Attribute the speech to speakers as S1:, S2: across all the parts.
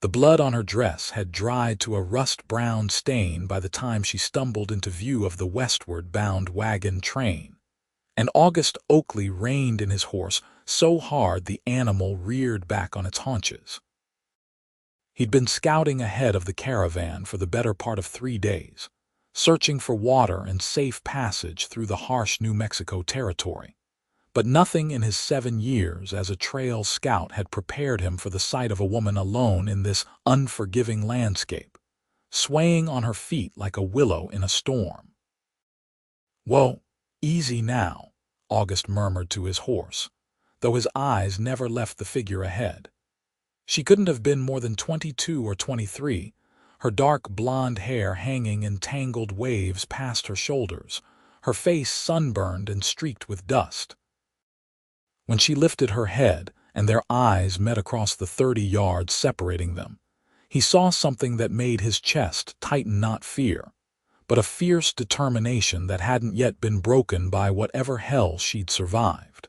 S1: The blood on her dress had dried to a rust-brown stain by the time she stumbled into view of the westward-bound wagon train, and August Oakley reined in his horse so hard the animal reared back on its haunches. He'd been scouting ahead of the caravan for the better part of 3 days, searching for water and safe passage through the harsh New Mexico territory. But nothing in his 7 years as a trail scout had prepared him for the sight of a woman alone in this unforgiving landscape, swaying on her feet like a willow in a storm. "Whoa, easy now," August murmured to his horse, though his eyes never left the figure ahead. She couldn't have been more than 22 or 23, her dark blonde hair hanging in tangled waves past her shoulders, her face sunburned and streaked with dust. When she lifted her head and their eyes met across the 30 yards separating them, he saw something that made his chest tighten, not fear, but a fierce determination that hadn't yet been broken by whatever hell she'd survived.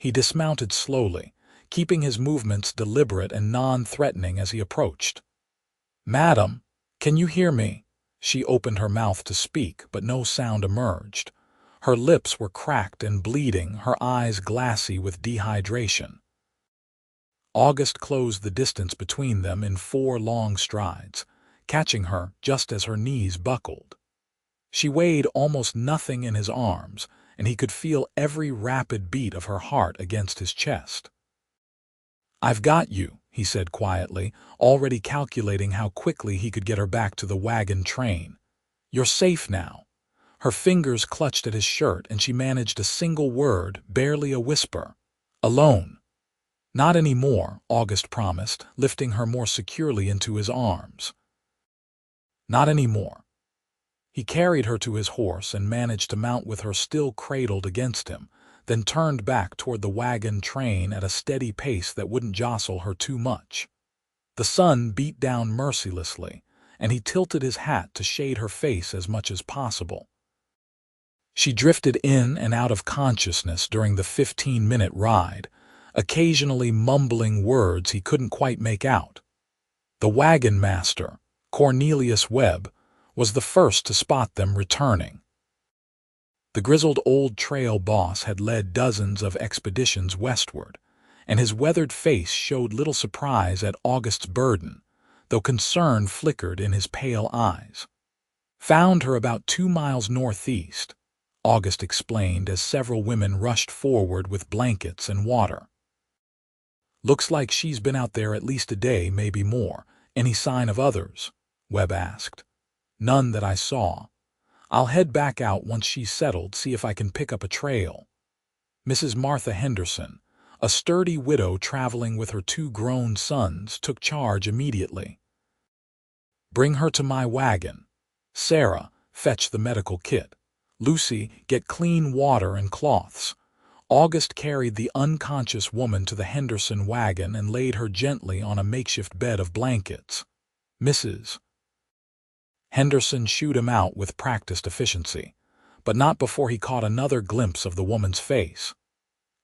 S1: He dismounted slowly, keeping his movements deliberate and non-threatening as he approached. "Madam, can you hear me?" She opened her mouth to speak, but no sound emerged. Her lips were cracked and bleeding, her eyes glassy with dehydration. August closed the distance between them in 4 long strides, catching her just as her knees buckled. She weighed almost nothing in his arms, and he could feel every rapid beat of her heart against his chest. "I've got you," he said quietly, already calculating how quickly he could get her back to the wagon train. "You're safe now." Her fingers clutched at his shirt and she managed a single word, barely a whisper. "Alone." "Not anymore," August promised, lifting her more securely into his arms. "Not anymore." He carried her to his horse and managed to mount with her still cradled against him, then turned back toward the wagon train at a steady pace that wouldn't jostle her too much. The sun beat down mercilessly, and he tilted his hat to shade her face as much as possible. She drifted in and out of consciousness during the 15-minute ride, occasionally mumbling words he couldn't quite make out. The wagon master, Cornelius Webb, was the first to spot them returning. The grizzled old trail boss had led dozens of expeditions westward, and his weathered face showed little surprise at August's burden, though concern flickered in his pale eyes. "Found her about 2 miles northeast," August explained as several women rushed forward with blankets and water. "Looks like she's been out there at least a day, maybe more. Any sign of others?" Webb asked. "None that I saw. I'll head back out once she's settled, see if I can pick up a trail." Mrs. Martha Henderson, a sturdy widow traveling with her 2 grown sons, took charge immediately. "Bring her to my wagon. Sarah, fetch the medical kit. Lucy, get clean water and cloths." August carried the unconscious woman to the Henderson wagon and laid her gently on a makeshift bed of blankets. "Mrs. Henderson shooed him out with practiced efficiency, but not before he caught another glimpse of the woman's face.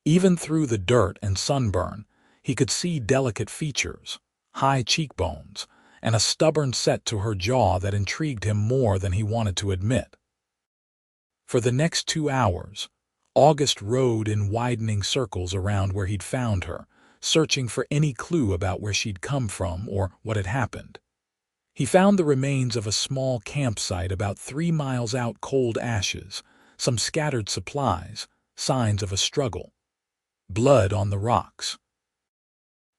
S1: Even through the dirt and sunburn, he could see delicate features, high cheekbones, and a stubborn set to her jaw that intrigued him more than he wanted to admit. For the next 2 hours, August rode in widening circles around where he'd found her, searching for any clue about where she'd come from or what had happened. He found the remains of a small campsite about 3 miles out, cold ashes, some scattered supplies, signs of a struggle. Blood on the rocks.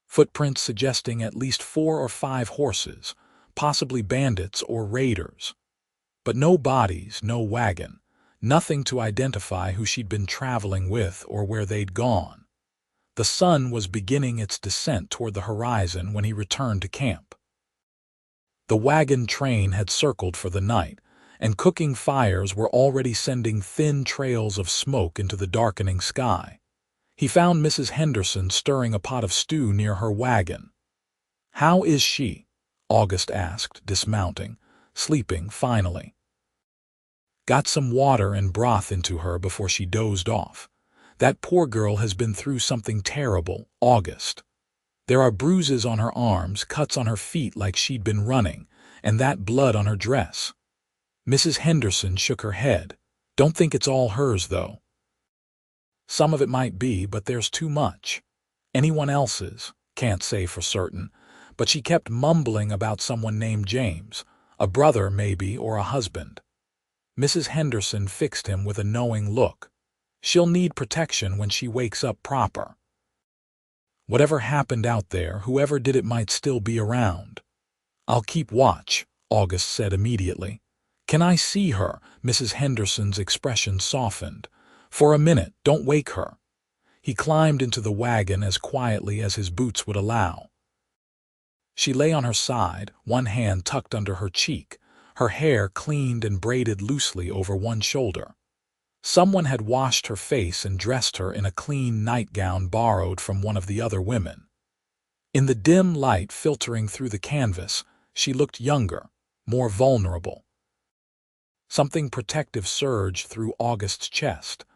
S1: Footprints suggesting at least 4 or 5 horses, possibly bandits or raiders. But no bodies, no wagon, nothing to identify who she'd been traveling with or where they'd gone. The sun was beginning its descent toward the horizon when he returned to camp. The wagon train had circled for the night, and cooking fires were already sending thin trails of smoke into the darkening sky. He found Mrs. Henderson stirring a pot of stew near her wagon. "How is she?" August asked, dismounting. "Sleeping, finally." "Got some water and broth into her before she dozed off. That poor girl has been through something terrible, August." There are bruises on her arms, cuts on her feet like she'd been running, and that blood on her dress." Mrs. Henderson shook her head. "Don't think it's all hers, though. Some of it might be, but there's too much. Anyone else's, can't say for certain, but she kept mumbling about someone named James, a brother maybe, or a husband." Mrs. Henderson fixed him with a knowing look. "She'll need protection when she wakes up proper. Whatever happened out there, whoever did it might still be around." "I'll keep watch," August said immediately. "Can I see her?" Mrs. Henderson's expression softened. "For a minute, don't wake her." He climbed into the wagon as quietly as his boots would allow. She lay on her side, one hand tucked under her cheek, her hair cleaned and braided loosely over one shoulder. Someone had washed her face and dressed her in a clean nightgown borrowed from one of the other women. In the dim light filtering through the canvas, she looked younger, more vulnerable. Something protective surged through August's chest,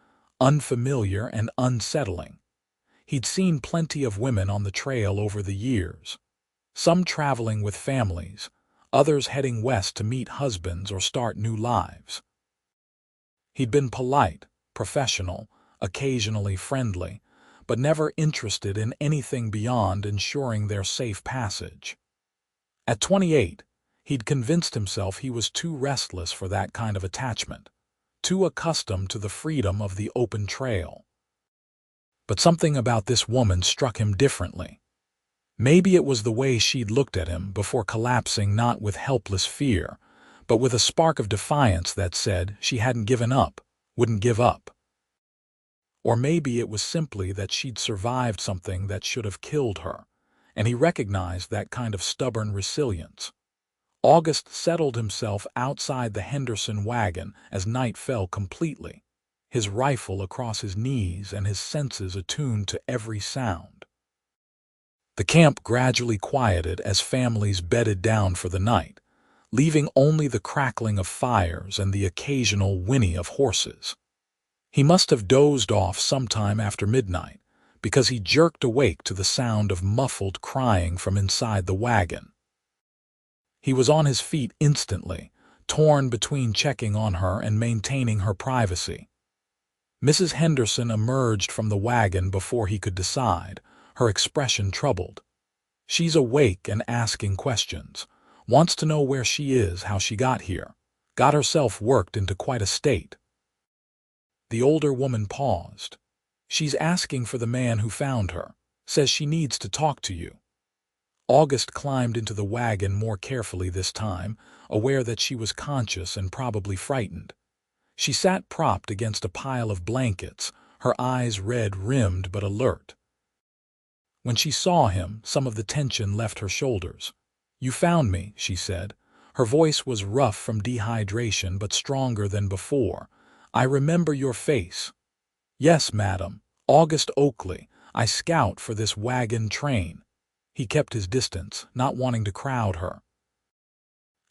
S1: unfamiliar and unsettling. He'd seen plenty of women on the trail over the years, some traveling with families, others heading west to meet husbands or start new lives. He'd been polite, professional, occasionally friendly, but never interested in anything beyond ensuring their safe passage. At 28, he'd convinced himself he was too restless for that kind of attachment, too accustomed to the freedom of the open trail. But something about this woman struck him differently. Maybe it was the way she'd looked at him before collapsing, not with helpless fear, but with a spark of defiance that said she hadn't given up, wouldn't give up. Or maybe it was simply that she'd survived something that should have killed her, and he recognized that kind of stubborn resilience. August settled himself outside the Henderson wagon as night fell completely, his rifle across his knees and his senses attuned to every sound. The camp gradually quieted as families bedded down for the night, leaving only the crackling of fires and the occasional whinny of horses. He must have dozed off sometime after midnight, because he jerked awake to the sound of muffled crying from inside the wagon. He was on his feet instantly, torn between checking on her and maintaining her privacy. Mrs. Henderson emerged from the wagon before he could decide, her expression troubled. She's awake and asking questions. Wants to know where she is, how she got here. Got herself worked into quite a state. The older woman paused. She's asking for the man who found her. Says she needs to talk to you. August climbed into the wagon more carefully this time, aware that she was conscious and probably frightened. She sat propped against a pile of blankets, her eyes red-rimmed but alert. When she saw him, some of the tension left her shoulders. "You found me," she said. Her voice was rough from dehydration but stronger than before. "I remember your face." "Yes, madam. August Oakley. I scout for this wagon train." He kept his distance, not wanting to crowd her.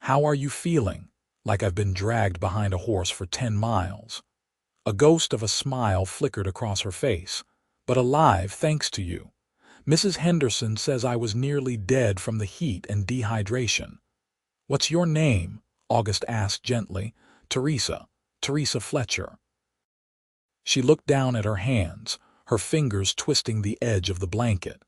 S1: "How are you feeling?" "Like I've been dragged behind a horse for 10 miles. A ghost of a smile flickered across her face. "But alive, thanks to you. Mrs. Henderson says I was nearly dead from the heat and dehydration." "What's your name?" August asked gently. Teresa Fletcher." She looked down at her hands, her fingers twisting the edge of the blanket.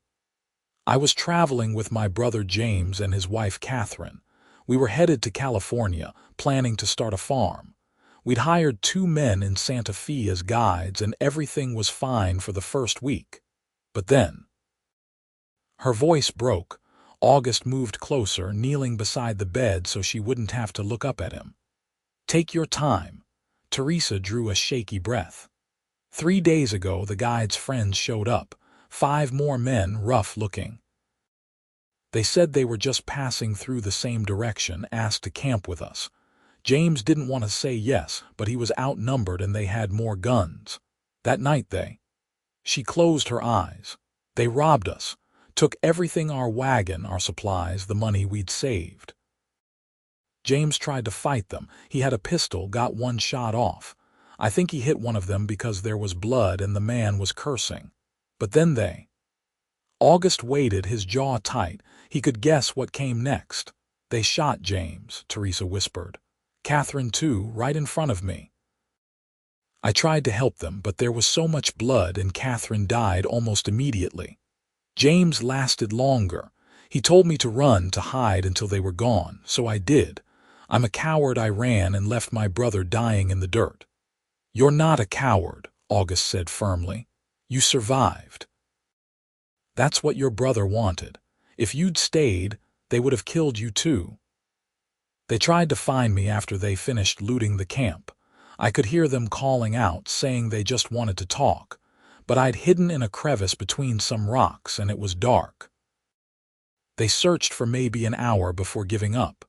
S1: "I was traveling with my brother James and his wife Catherine. We were headed to California, planning to start a farm. We'd hired 2 men in Santa Fe as guides, and everything was fine for the first week. But then—" Her voice broke. August moved closer, kneeling beside the bed so she wouldn't have to look up at him. "Take your time." Teresa drew a shaky breath. 3 days ago, the guide's friends showed up, 5 more men, rough-looking. They said they were just passing through the same direction, asked to camp with us. James didn't want to say yes, but he was outnumbered and they had more guns. That night She closed her eyes. "They robbed us. Took everything, our wagon, our supplies, the money we'd saved." James tried to fight them. He had a pistol, got 1 shot off. I think he hit one of them because there was blood and the man was cursing. But then August waited, his jaw tight. He could guess what came next. "They shot James," Teresa whispered. "Catherine too, right in front of me." I tried to help them, but there was so much blood and Catherine died almost immediately. James lasted longer. He told me to run, to hide until they were gone, so I did. I'm a coward. I ran and left my brother dying in the dirt. "You're not a coward," August said firmly. "You survived. That's what your brother wanted. If you'd stayed, they would have killed you too." They tried to find me after they finished looting the camp. I could hear them calling out, saying they just wanted to talk. But I'd hidden in a crevice between some rocks and it was dark. They searched for maybe an hour before giving up.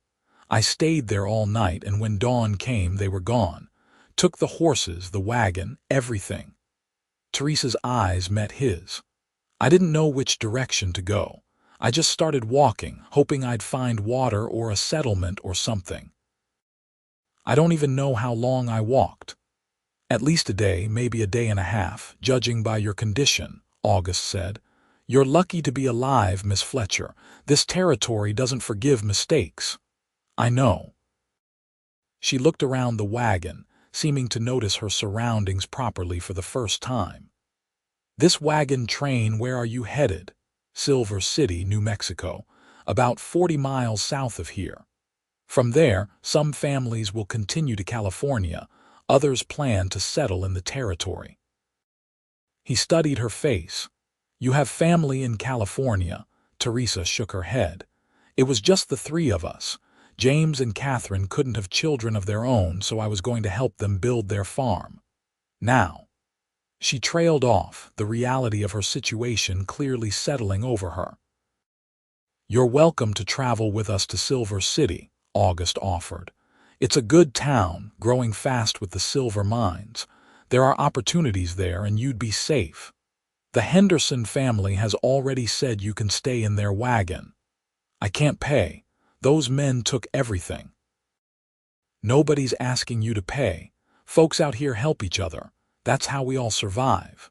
S1: I stayed there all night, and when dawn came they were gone. Took the horses, the wagon, everything. Teresa's eyes met his. I didn't know which direction to go. I just started walking, hoping I'd find water or a settlement or something. I don't even know how long I walked. "At least a day, maybe a day and a half, judging by your condition," August said. "You're lucky to be alive, Miss Fletcher. This territory doesn't forgive mistakes." "I know." She looked around the wagon, seeming to notice her surroundings properly for the first time. "This wagon train, where are you headed?" "Silver City, New Mexico, about 40 miles south of here. From there, some families will continue to California, others plan to settle in the territory." He studied her face. "You have family in California?" Teresa shook her head. "It was just the three of us. James and Catherine couldn't have children of their own, so I was going to help them build their farm. Now." She trailed off, the reality of her situation clearly settling over her. "You're welcome to travel with us to Silver City," August offered. "It's a good town, growing fast with the silver mines. There are opportunities there, and you'd be safe. The Henderson family has already said you can stay in their wagon." "I can't pay. Those men took everything." "Nobody's asking you to pay. Folks out here help each other. That's how we all survive."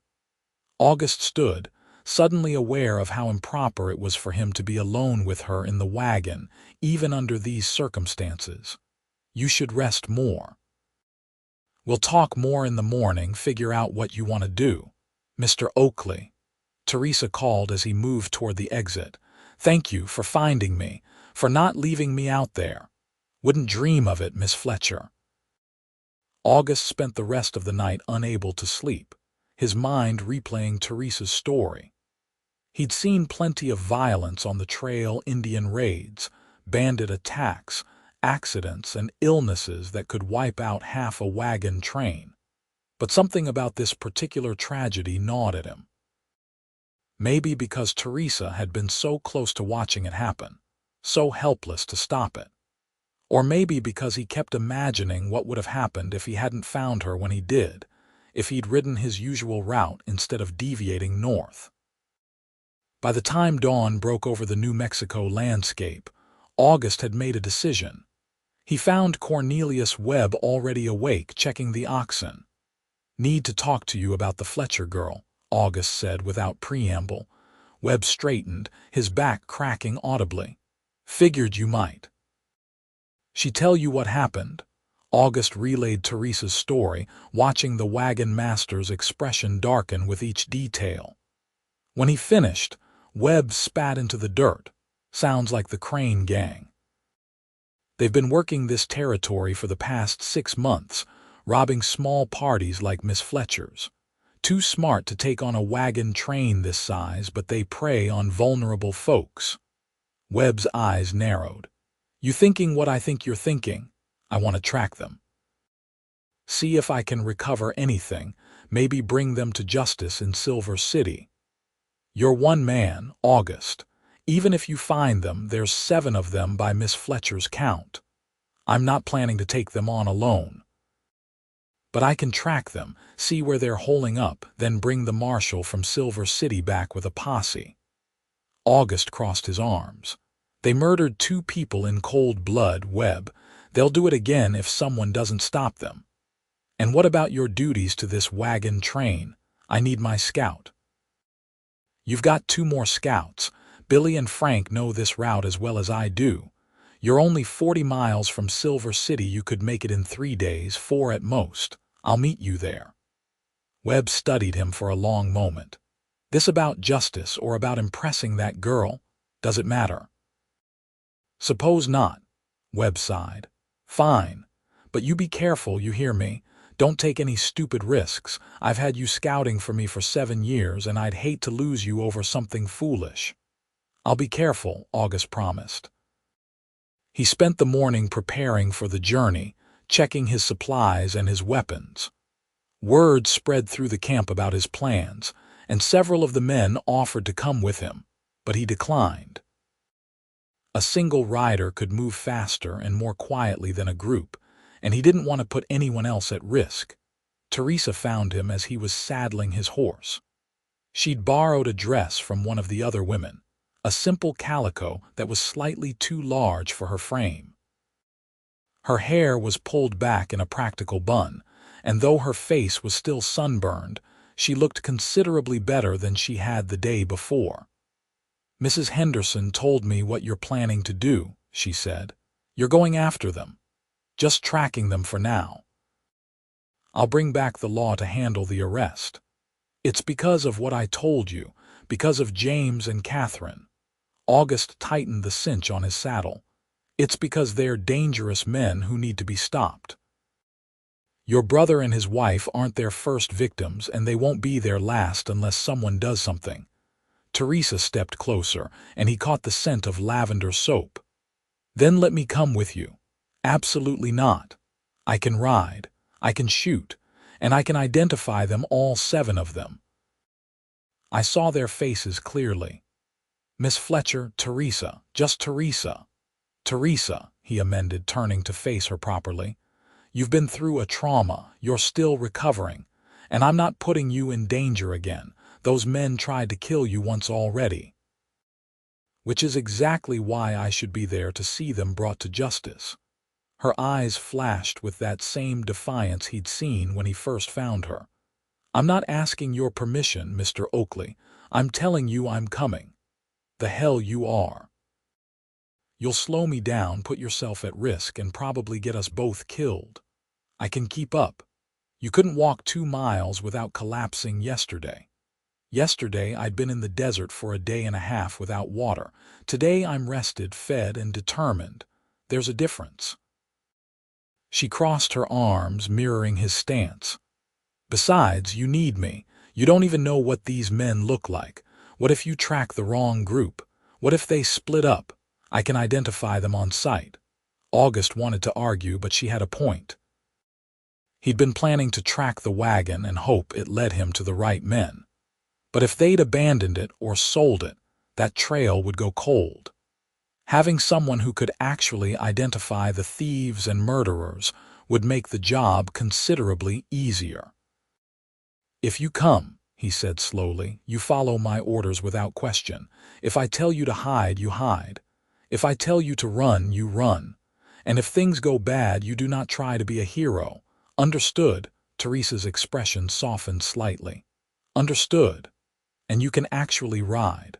S1: August stood, suddenly aware of how improper it was for him to be alone with her in the wagon, even under these circumstances. "You should rest more. We'll talk more in the morning, figure out what you want to do. Mr. Oakley," Teresa called as he moved toward the exit. "Thank you for finding me, for not leaving me out there. Wouldn't dream of it, Miss Fletcher." August spent the rest of the night unable to sleep, his mind replaying Teresa's story. He'd seen plenty of violence on the trail, Indian raids, bandit attacks, accidents, and illnesses that could wipe out half a wagon train. But something about this particular tragedy gnawed at him. Maybe because Teresa had been so close to watching it happen, so helpless to stop it. Or maybe because he kept imagining what would have happened if he hadn't found her when he did, if he'd ridden his usual route instead of deviating north. By the time dawn broke over the New Mexico landscape, August had made a decision. He found Cornelius Webb already awake, checking the oxen. "Need to talk to you about the Fletcher girl," August said without preamble. Webb straightened, his back cracking audibly. "Figured you might." "She tell you what happened?" August relayed Teresa's story, watching the wagon master's expression darken with each detail. When he finished, Webb spat into the dirt. "Sounds like the Crane gang. They've been working this territory for the past 6 months, robbing small parties like Miss Fletcher's. Too smart to take on a wagon train this size, but they prey on vulnerable folks." Webb's eyes narrowed. "You thinking what I think you're thinking? I want to track them. See if I can recover anything, maybe bring them to justice in Silver City. You're one man, August. Even if you find them, there's 7 of them by Miss Fletcher's count. I'm not planning to take them on alone. But I can track them, see where they're holing up, then bring the marshal from Silver City back with a posse." August crossed his arms. "They murdered 2 people in cold blood, Webb. They'll do it again if someone doesn't stop them. And what about your duties to this wagon train? I need my scout." You've got 2 more scouts. Billy and Frank know this route as well as I do. You're only 40 miles from Silver City. You could make it in 3 days, 4 at most. I'll meet you there." Webb studied him for a long moment. "This about justice or about impressing that girl? Does it matter?" "Suppose not," Webb sighed. "Fine. But you be careful, you hear me? Don't take any stupid risks. I've had you scouting for me for 7 years, and I'd hate to lose you over something foolish." "I'll be careful," August promised. He spent the morning preparing for the journey, checking his supplies and his weapons. Word spread through the camp about his plans, and several of the men offered to come with him, but he declined. A single rider could move faster and more quietly than a group, and he didn't want to put anyone else at risk. Teresa found him as he was saddling his horse. She'd borrowed a dress from one of the other women, a simple calico that was slightly too large for her frame. Her hair was pulled back in a practical bun, and though her face was still sunburned, she looked considerably better than she had the day before. "Mrs. Henderson told me what you're planning to do," she said. "You're going after them. Just tracking them for now. I'll bring back the law to handle the arrest. It's because of what I told you, because of James and Catherine." August tightened the cinch on his saddle. "It's because they're dangerous men who need to be stopped. Your brother and his wife aren't their first victims, and they won't be their last unless someone does something." Teresa stepped closer, and he caught the scent of lavender soap. "Then let me come with you." "Absolutely not. I can ride, I can shoot, and I can identify them, all 7 of them. I saw their faces clearly. Miss Fletcher, Teresa, just Teresa." "Teresa," he amended, turning to face her properly. "You've been through a trauma, you're still recovering, and I'm not putting you in danger again. Those men tried to kill you once already. Which is exactly why I should be there to see them brought to justice." Her eyes flashed with that same defiance he'd seen when he first found her. "I'm not asking your permission, Mr. Oakley. I'm telling you I'm coming." "The hell you are. You'll slow me down, put yourself at risk, and probably get us both killed. I can keep up. You couldn't walk 2 miles without collapsing yesterday. Yesterday I'd been in the desert for a day and a half without water. Today I'm rested, fed, and determined. There's a difference." She crossed her arms, mirroring his stance. "Besides, you need me. You don't even know what these men look like. What if you track the wrong group? What if they split up? I can identify them on sight." August wanted to argue, but she had a point. He'd been planning to track the wagon and hope it led him to the right men. But if they'd abandoned it or sold it, that trail would go cold. Having someone who could actually identify the thieves and murderers would make the job considerably easier. "If you come," he said slowly, "you follow my orders without question. If I tell you to hide, you hide. If I tell you to run, you run. And if things go bad, you do not try to be a hero. Understood?" Teresa's expression softened slightly. "Understood. And you can actually ride.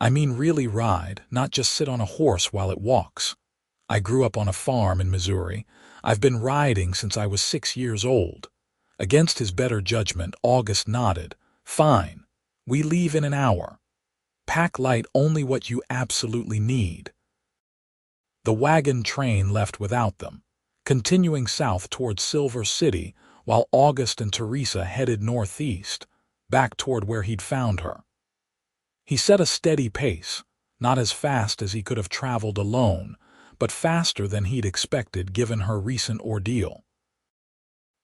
S1: I mean really ride, not just sit on a horse while it walks. I grew up on a farm in Missouri. I've been riding since I was 6 years old." Against his better judgment, August nodded. "Fine. We leave in an hour. Pack light, only what you absolutely need." The wagon train left without them, continuing south towards Silver City, while August and Teresa headed northeast, back toward where he'd found her. He set a steady pace, not as fast as he could have traveled alone, but faster than he'd expected given her recent ordeal.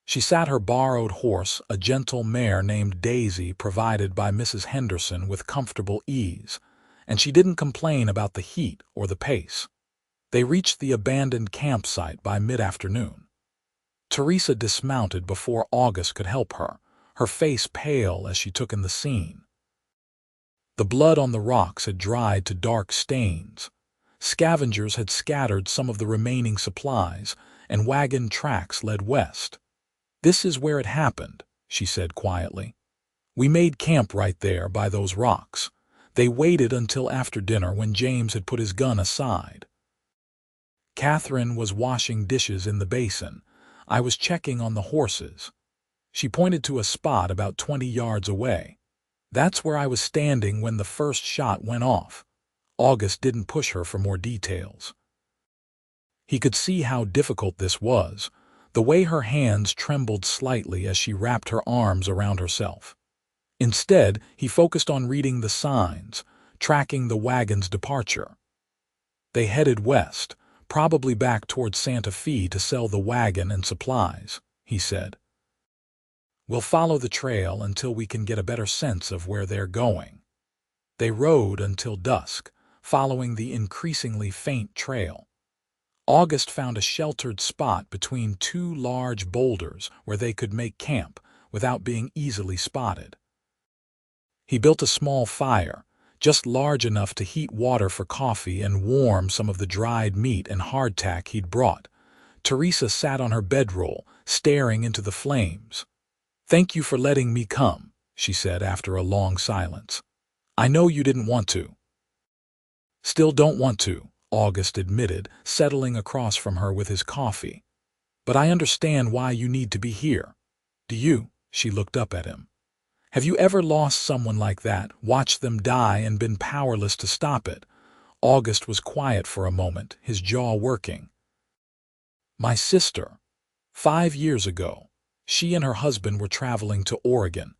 S1: She sat her borrowed horse, a gentle mare named Daisy provided by Mrs. Henderson, with comfortable ease, and she didn't complain about the heat or the pace. They reached the abandoned campsite by mid-afternoon. Teresa dismounted before August could help her, her face pale as she took in the scene. The blood on the rocks had dried to dark stains. Scavengers had scattered some of the remaining supplies, and wagon tracks led west. "This is where it happened," she said quietly. We made camp right there by those rocks. They waited until after dinner when James had put his gun aside. Catherine was washing dishes in the basin. I was checking on the horses. She pointed to a spot about 20 yards away. That's where I was standing when the first shot went off. August didn't push her for more details. He could see how difficult this was, the way her hands trembled slightly as she wrapped her arms around herself. Instead, he focused on reading the signs, tracking the wagon's departure. They headed west, probably back towards Santa Fe to sell the wagon and supplies, he said. We'll follow the trail until we can get a better sense of where they're going. They rode until dusk, following the increasingly faint trail. August found a sheltered spot between two large boulders where they could make camp without being easily spotted. He built a small fire, just large enough to heat water for coffee and warm some of the dried meat and hardtack he'd brought. Teresa sat on her bedroll, staring into the flames. "Thank you for letting me come," she said after a long silence. "I know you didn't want to." "Still don't want to," August admitted, settling across from her with his coffee. "But I understand why you need to be here. Do you?" She looked up at him. "Have you ever lost someone like that, watched them die and been powerless to stop it?" August was quiet for a moment, his jaw working. "My sister. 5 years ago. She and her husband were traveling to Oregon.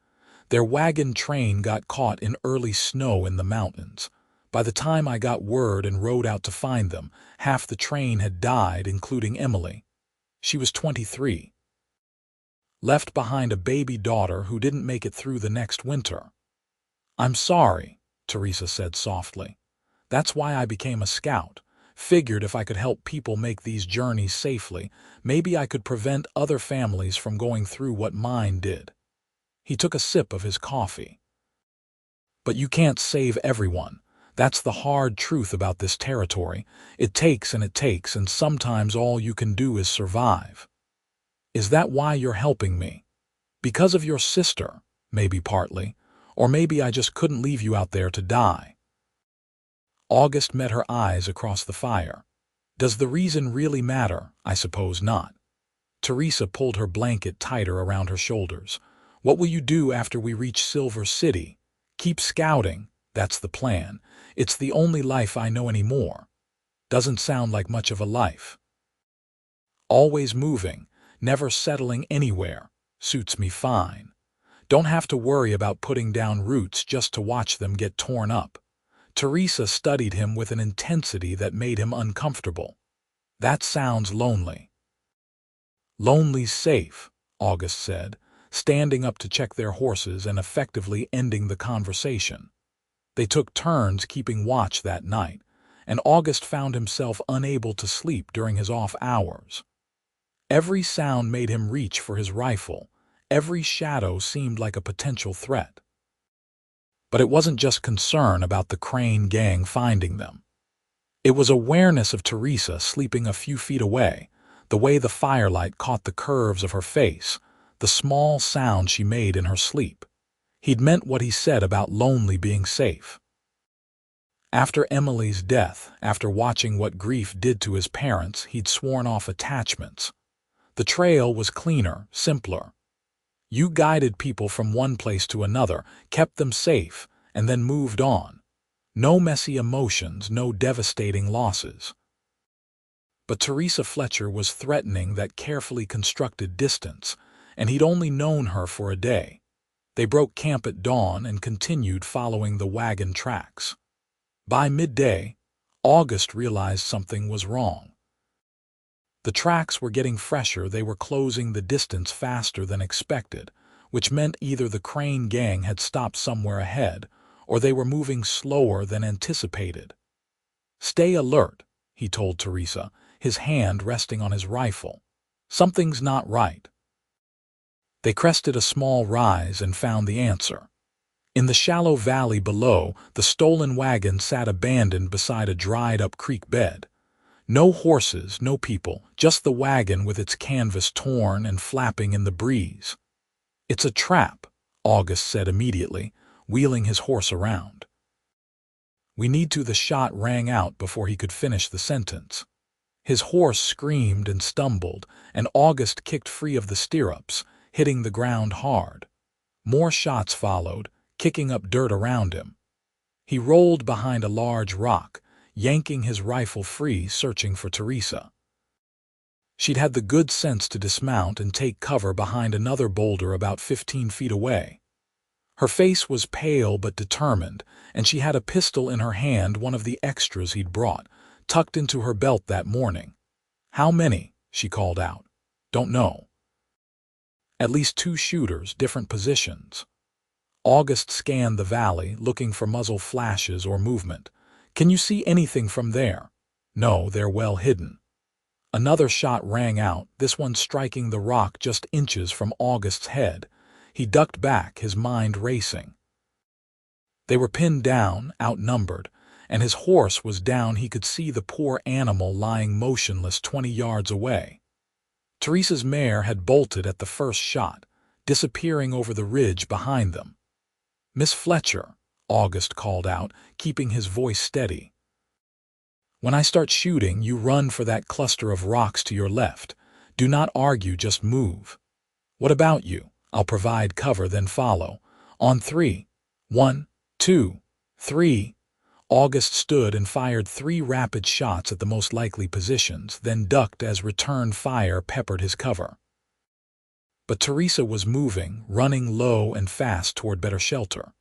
S1: Their wagon train got caught in early snow in the mountains. By the time I got word and rode out to find them, half the train had died, including Emily. She was 23. Left behind a baby daughter who didn't make it through the next winter. "I'm sorry," Teresa said softly. "That's why I became a scout. Figured if I could help people make these journeys safely, maybe I could prevent other families from going through what mine did." He took a sip of his coffee. "But you can't save everyone. That's the hard truth about this territory. It takes, and sometimes all you can do is survive." "Is that why you're helping me? Because of your sister?" "Maybe partly. Or maybe I just couldn't leave you out there to die." August met her eyes across the fire. "Does the reason really matter? I suppose not." Teresa pulled her blanket tighter around her shoulders. "What will you do after we reach Silver City?" "Keep scouting. That's the plan. It's the only life I know anymore." "Doesn't sound like much of a life." "Always moving, never settling anywhere. Suits me fine. Don't have to worry about putting down roots just to watch them get torn up." Teresa studied him with an intensity that made him uncomfortable. "That sounds lonely." "Lonely's safe," August said, standing up to check their horses and effectively ending the conversation. They took turns keeping watch that night, and August found himself unable to sleep during his off hours. Every sound made him reach for his rifle. Every shadow seemed like a potential threat. But it wasn't just concern about the Crane gang finding them. It was awareness of Teresa sleeping a few feet away, the way the firelight caught the curves of her face, the small sound she made in her sleep. He'd meant what he said about lonely being safe. After Emily's death, after watching what grief did to his parents, he'd sworn off attachments. The trail was cleaner, simpler. You guided people from one place to another, kept them safe, and then moved on. No messy emotions, no devastating losses. But Teresa Fletcher was threatening that carefully constructed distance, and he'd only known her for a day. They broke camp at dawn and continued following the wagon tracks. By midday, August realized something was wrong. The tracks were getting fresher, they were closing the distance faster than expected, which meant either the Crane gang had stopped somewhere ahead, or they were moving slower than anticipated. "Stay alert," he told Teresa, his hand resting on his rifle. "Something's not right." They crested a small rise and found the answer. In the shallow valley below, the stolen wagon sat abandoned beside a dried-up creek bed. No horses, no people, just the wagon with its canvas torn and flapping in the breeze. "It's a trap," August said immediately, wheeling his horse around. "We need to." The shot rang out before he could finish the sentence. His horse screamed and stumbled, and August kicked free of the stirrups, hitting the ground hard. More shots followed, kicking up dirt around him. He rolled behind a large rock, yanking his rifle free, searching for Teresa. She'd had the good sense to dismount and take cover behind another boulder about 15 feet away. Her face was pale but determined, and she had a pistol in her hand, one of the extras he'd brought, tucked into her belt that morning. "How many?" she called out. "Don't know." "At least 2 shooters, different positions." August scanned the valley, looking for muzzle flashes or movement. "Can you see anything from there?" "No, they're well hidden." Another shot rang out, this one striking the rock just inches from August's head. He ducked back, his mind racing. They were pinned down, outnumbered, and his horse was down. He could see the poor animal lying motionless 20 yards away. Teresa's mare had bolted at the first shot, disappearing over the ridge behind them. "Miss Fletcher," August called out, keeping his voice steady. "When I start shooting, you run for that cluster of rocks to your left. Do not argue, just move." "What about you?" "I'll provide cover, then follow. On 3. 1, 2, 3. August stood and fired 3 rapid shots at the most likely positions, then ducked as return fire peppered his cover. But Teresa was moving, running low and fast toward better shelter.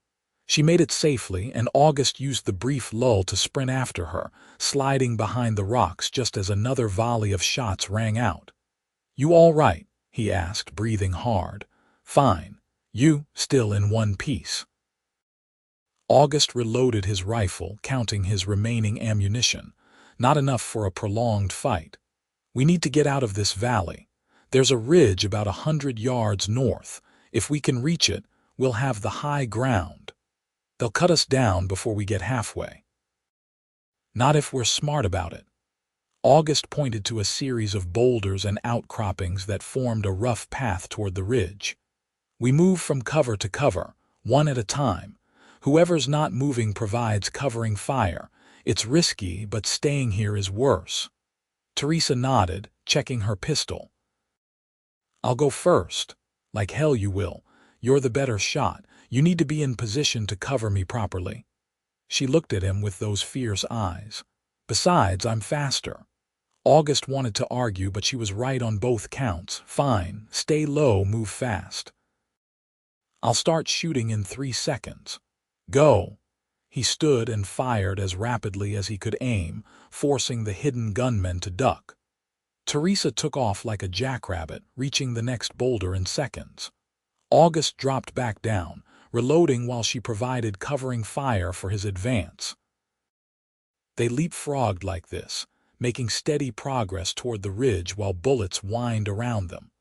S1: She made it safely, and August used the brief lull to sprint after her, sliding behind the rocks just as another volley of shots rang out. "You all right?" he asked, breathing hard. "Fine. You still in one piece?" August reloaded his rifle, counting his remaining ammunition. Not enough for a prolonged fight. "We need to get out of this valley. There's a ridge about 100 yards north. If we can reach it, we'll have the high ground. They'll cut us down before we get halfway." "Not if we're smart about it." August pointed to a series of boulders and outcroppings that formed a rough path toward the ridge. "We move from cover to cover, one at a time. Whoever's not moving provides covering fire. It's risky, but staying here is worse." Teresa nodded, checking her pistol. "I'll go first." "Like hell you will. You're the better shot. You need to be in position to cover me properly." She looked at him with those fierce eyes. "Besides, I'm faster." August wanted to argue, but she was right on both counts. "Fine. Stay low, move fast." "I'll start shooting in 3 seconds. Go." He stood and fired as rapidly as he could aim, forcing the hidden gunmen to duck. Teresa took off like a jackrabbit, reaching the next boulder in seconds. August dropped back down, reloading while she provided covering fire for his advance. They leapfrogged like this, making steady progress toward the ridge while bullets whined around them.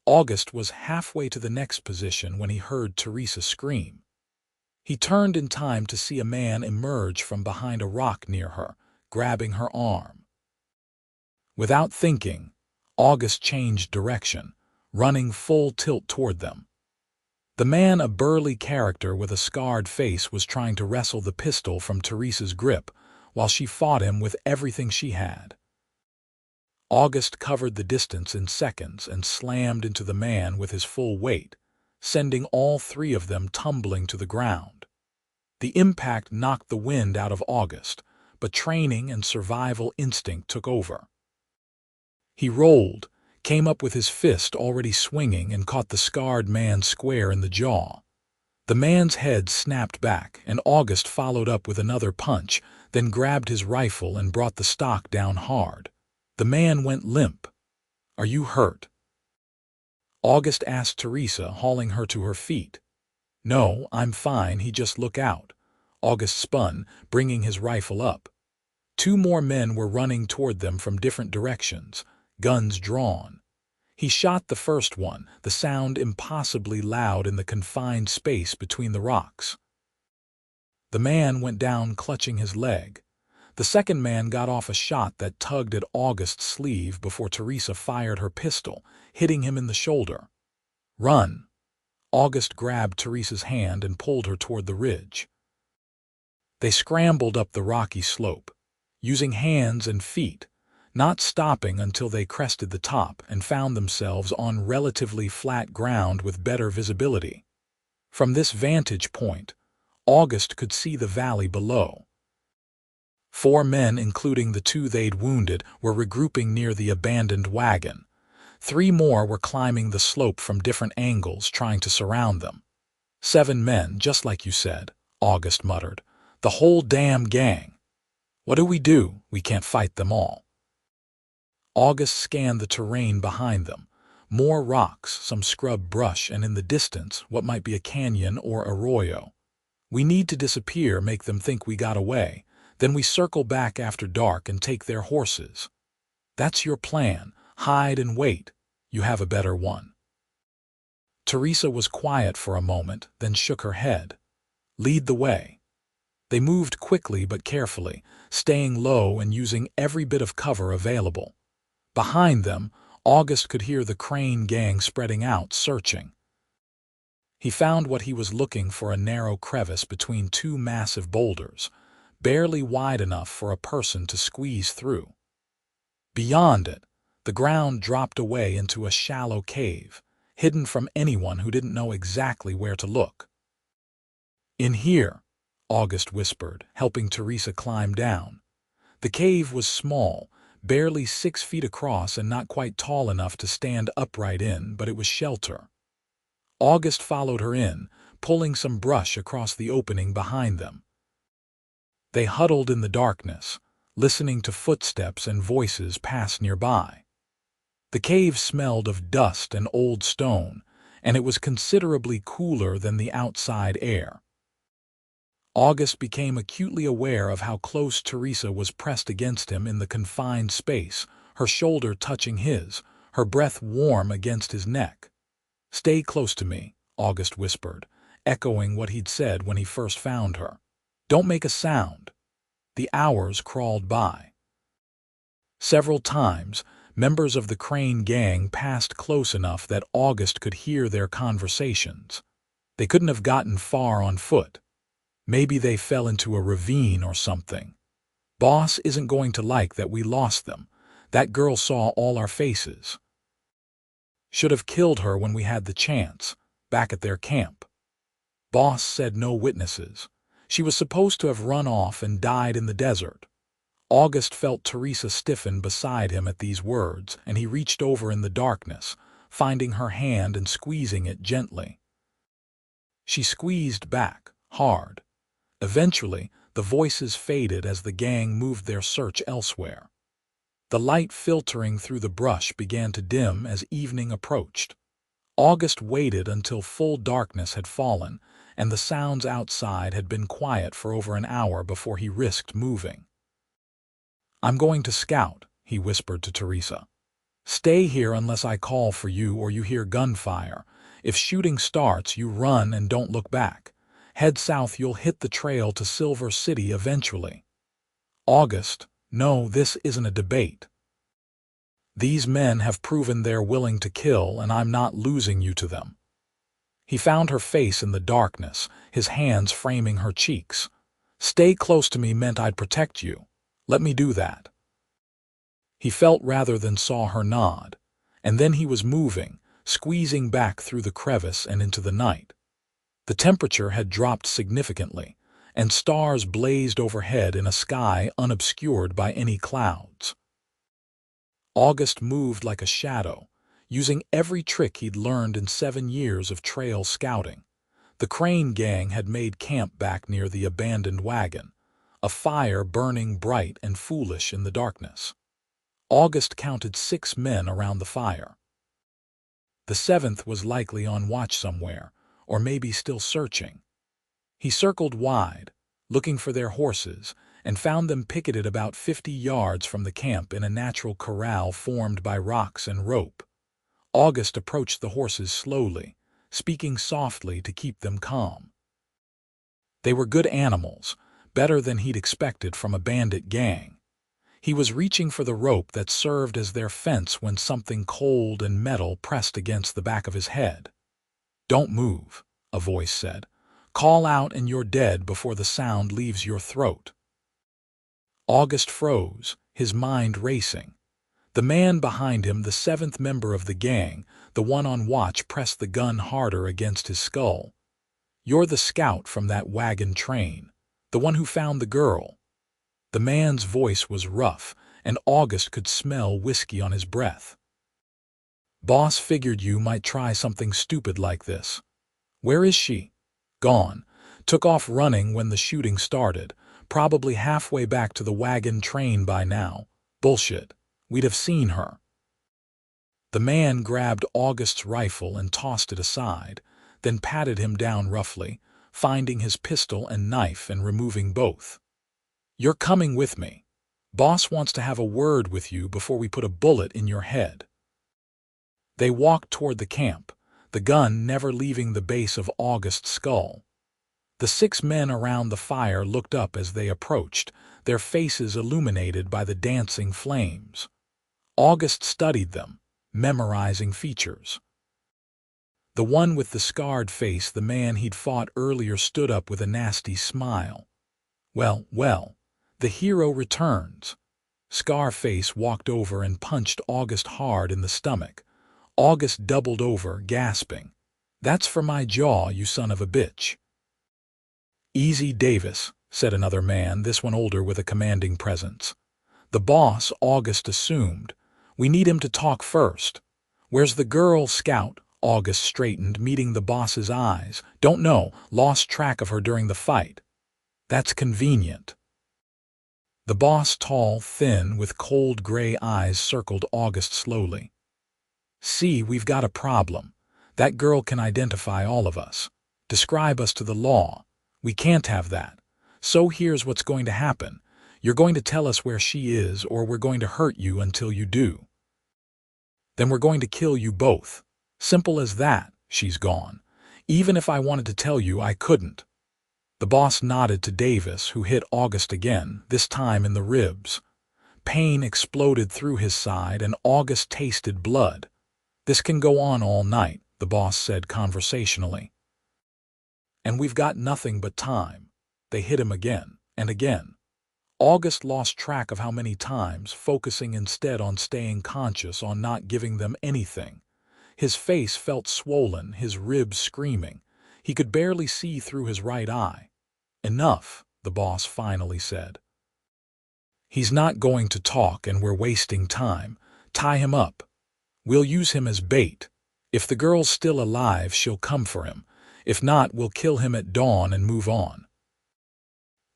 S1: August was halfway to the next position when he heard Teresa scream. He turned in time to see a man emerge from behind a rock near her, grabbing her arm. Without thinking, August changed direction, running full tilt toward them. The man, a burly character with a scarred face, was trying to wrestle the pistol from Teresa's grip, while she fought him with everything she had. August covered the distance in seconds and slammed into the man with his full weight, sending all 3 of them tumbling to the ground. The impact knocked the wind out of August, but training and survival instinct took over. He rolled, came up with his fist already swinging, and caught the scarred man square in the jaw. The man's head snapped back, and August followed up with another punch, then grabbed his rifle and brought the stock down hard. The man went limp. "Are you hurt?" August asked Teresa, hauling her to her feet. "No, I'm fine, he just look out." August spun, bringing his rifle up. 2 more men were running toward them from different directions, guns drawn. He shot the first one, the sound impossibly loud in the confined space between the rocks. The man went down clutching his leg. The second man got off a shot that tugged at August's sleeve before Teresa fired her pistol, hitting him in the shoulder. "Run!" August grabbed Teresa's hand and pulled her toward the ridge. They scrambled up the rocky slope, using hands and feet, not stopping until they crested the top and found themselves on relatively flat ground with better visibility. From this vantage point, August could see the valley below. 4 men, including the 2 they'd wounded, were regrouping near the abandoned wagon. 3 more were climbing the slope from different angles, trying to surround them. 7 men, just like you said, August muttered. The whole damn gang. What do? We can't fight them all. August scanned the terrain behind them. More rocks, some scrub brush, and in the distance, what might be a canyon or arroyo. We need to disappear, make them think we got away. Then we circle back after dark and take their horses. That's your plan. Hide and wait. You have a better one. Teresa was quiet for a moment, then shook her head. Lead the way. They moved quickly but carefully, staying low and using every bit of cover available. Behind them, August could hear the Crane gang spreading out, searching. He found what he was looking for, a narrow crevice between 2 massive boulders, barely wide enough for a person to squeeze through. Beyond it, the ground dropped away into a shallow cave, hidden from anyone who didn't know exactly where to look. In here, August whispered, helping Teresa climb down. The cave was small, barely 6 feet across and not quite tall enough to stand upright in, but it was shelter. August followed her in, pulling some brush across the opening behind them. They huddled in the darkness, listening to footsteps and voices pass nearby. The cave smelled of dust and old stone, and it was considerably cooler than the outside air. August became acutely aware of how close Teresa was pressed against him in the confined space, her shoulder touching his, her breath warm against his neck. "Stay close to me," August whispered, echoing what he'd said when he first found her. "Don't make a sound." The hours crawled by. Several times, members of the Crane gang passed close enough that August could hear their conversations. They couldn't have gotten far on foot. Maybe they fell into a ravine or something. "Boss isn't going to like that we lost them. That girl saw all our faces. Should have killed her when we had the chance, back at their camp." Boss said no witnesses. She was supposed to have run off and died in the desert. August felt Teresa stiffen beside him at these words, and he reached over in the darkness, finding her hand and squeezing it gently. She squeezed back, hard. Eventually, the voices faded as the gang moved their search elsewhere. The light filtering through the brush began to dim as evening approached. August waited until full darkness had fallen, and the sounds outside had been quiet for over an hour before he risked moving. "I'm going to scout," he whispered to Teresa. "Stay here unless I call for you or you hear gunfire. If shooting starts, you run and don't look back. Head south, you'll hit the trail to Silver City eventually." "August, no, this isn't a debate. These men have proven they're willing to kill, and I'm not losing you to them." He found her face in the darkness, his hands framing her cheeks. "Stay close to me meant I'd protect you. Let me do that." He felt rather than saw her nod, and then he was moving, squeezing back through the crevice and into the night. The temperature had dropped significantly, and stars blazed overhead in a sky unobscured by any clouds. August moved like a shadow, using every trick he'd learned in 7 years of trail scouting. The Crane gang had made camp back near the abandoned wagon, a fire burning bright and foolish in the darkness. August counted 6 men around the fire. The 7th was likely on watch somewhere, or maybe still searching. He circled wide, looking for their horses, and found them picketed about 50 yards from the camp in a natural corral formed by rocks and rope. August approached the horses slowly, speaking softly to keep them calm. They were good animals, better than he'd expected from a bandit gang. He was reaching for the rope that served as their fence when something cold and metal pressed against the back of his head. "Don't move," a voice said. "Call out and you're dead before the sound leaves your throat." August froze, his mind racing. The man behind him, the seventh member of the gang, the one on watch, pressed the gun harder against his skull. "You're the scout from that wagon train, the one who found the girl." The man's voice was rough, and August could smell whiskey on his breath. "Boss figured you might try something stupid like this." "Where is she?" "Gone. Took off running when the shooting started. Probably halfway back to the wagon train by now." "Bullshit. We'd have seen her." The man grabbed August's rifle and tossed it aside, then patted him down roughly, finding his pistol and knife and removing both. "You're coming with me. Boss wants to have a word with you before we put a bullet in your head." They walked toward the camp, the gun never leaving the base of August's skull. The 6 men around the fire looked up as they approached, their faces illuminated by the dancing flames. August studied them, memorizing features. The one with the scarred face, the man he'd fought earlier, stood up with a nasty smile. Well, the hero returns." Scarface walked over and punched August hard in the stomach. August doubled over, gasping. "That's for my jaw, you son of a bitch." "Easy, Davis," said another man, this one older with a commanding presence. "The boss," August assumed. "We need him to talk first." "Where's the girl, Scout?" August straightened, meeting the boss's eyes. "Don't know. Lost track of her during the fight." "That's convenient." The boss, tall, thin, with cold gray eyes, circled August slowly. "See, we've got a problem. That girl can identify all of us. Describe us to the law. We can't have that. So here's what's going to happen. You're going to tell us where she is, or we're going to hurt you until you do. Then we're going to kill you both. Simple as that. She's gone. Even if I wanted to tell you, I couldn't." The boss nodded to Davis, who hit August again, this time in the ribs. Pain exploded through his side, and August tasted blood. "This can go on all night," the boss said conversationally. "And we've got nothing but time." They hit him again and again. August lost track of how many times, focusing instead on staying conscious, on not giving them anything. His face felt swollen, his ribs screaming. He could barely see through his right eye. "Enough," the boss finally said. "He's not going to talk, and we're wasting time. Tie him up. We'll use him as bait. If the girl's still alive, she'll come for him. If not, we'll kill him at dawn and move on."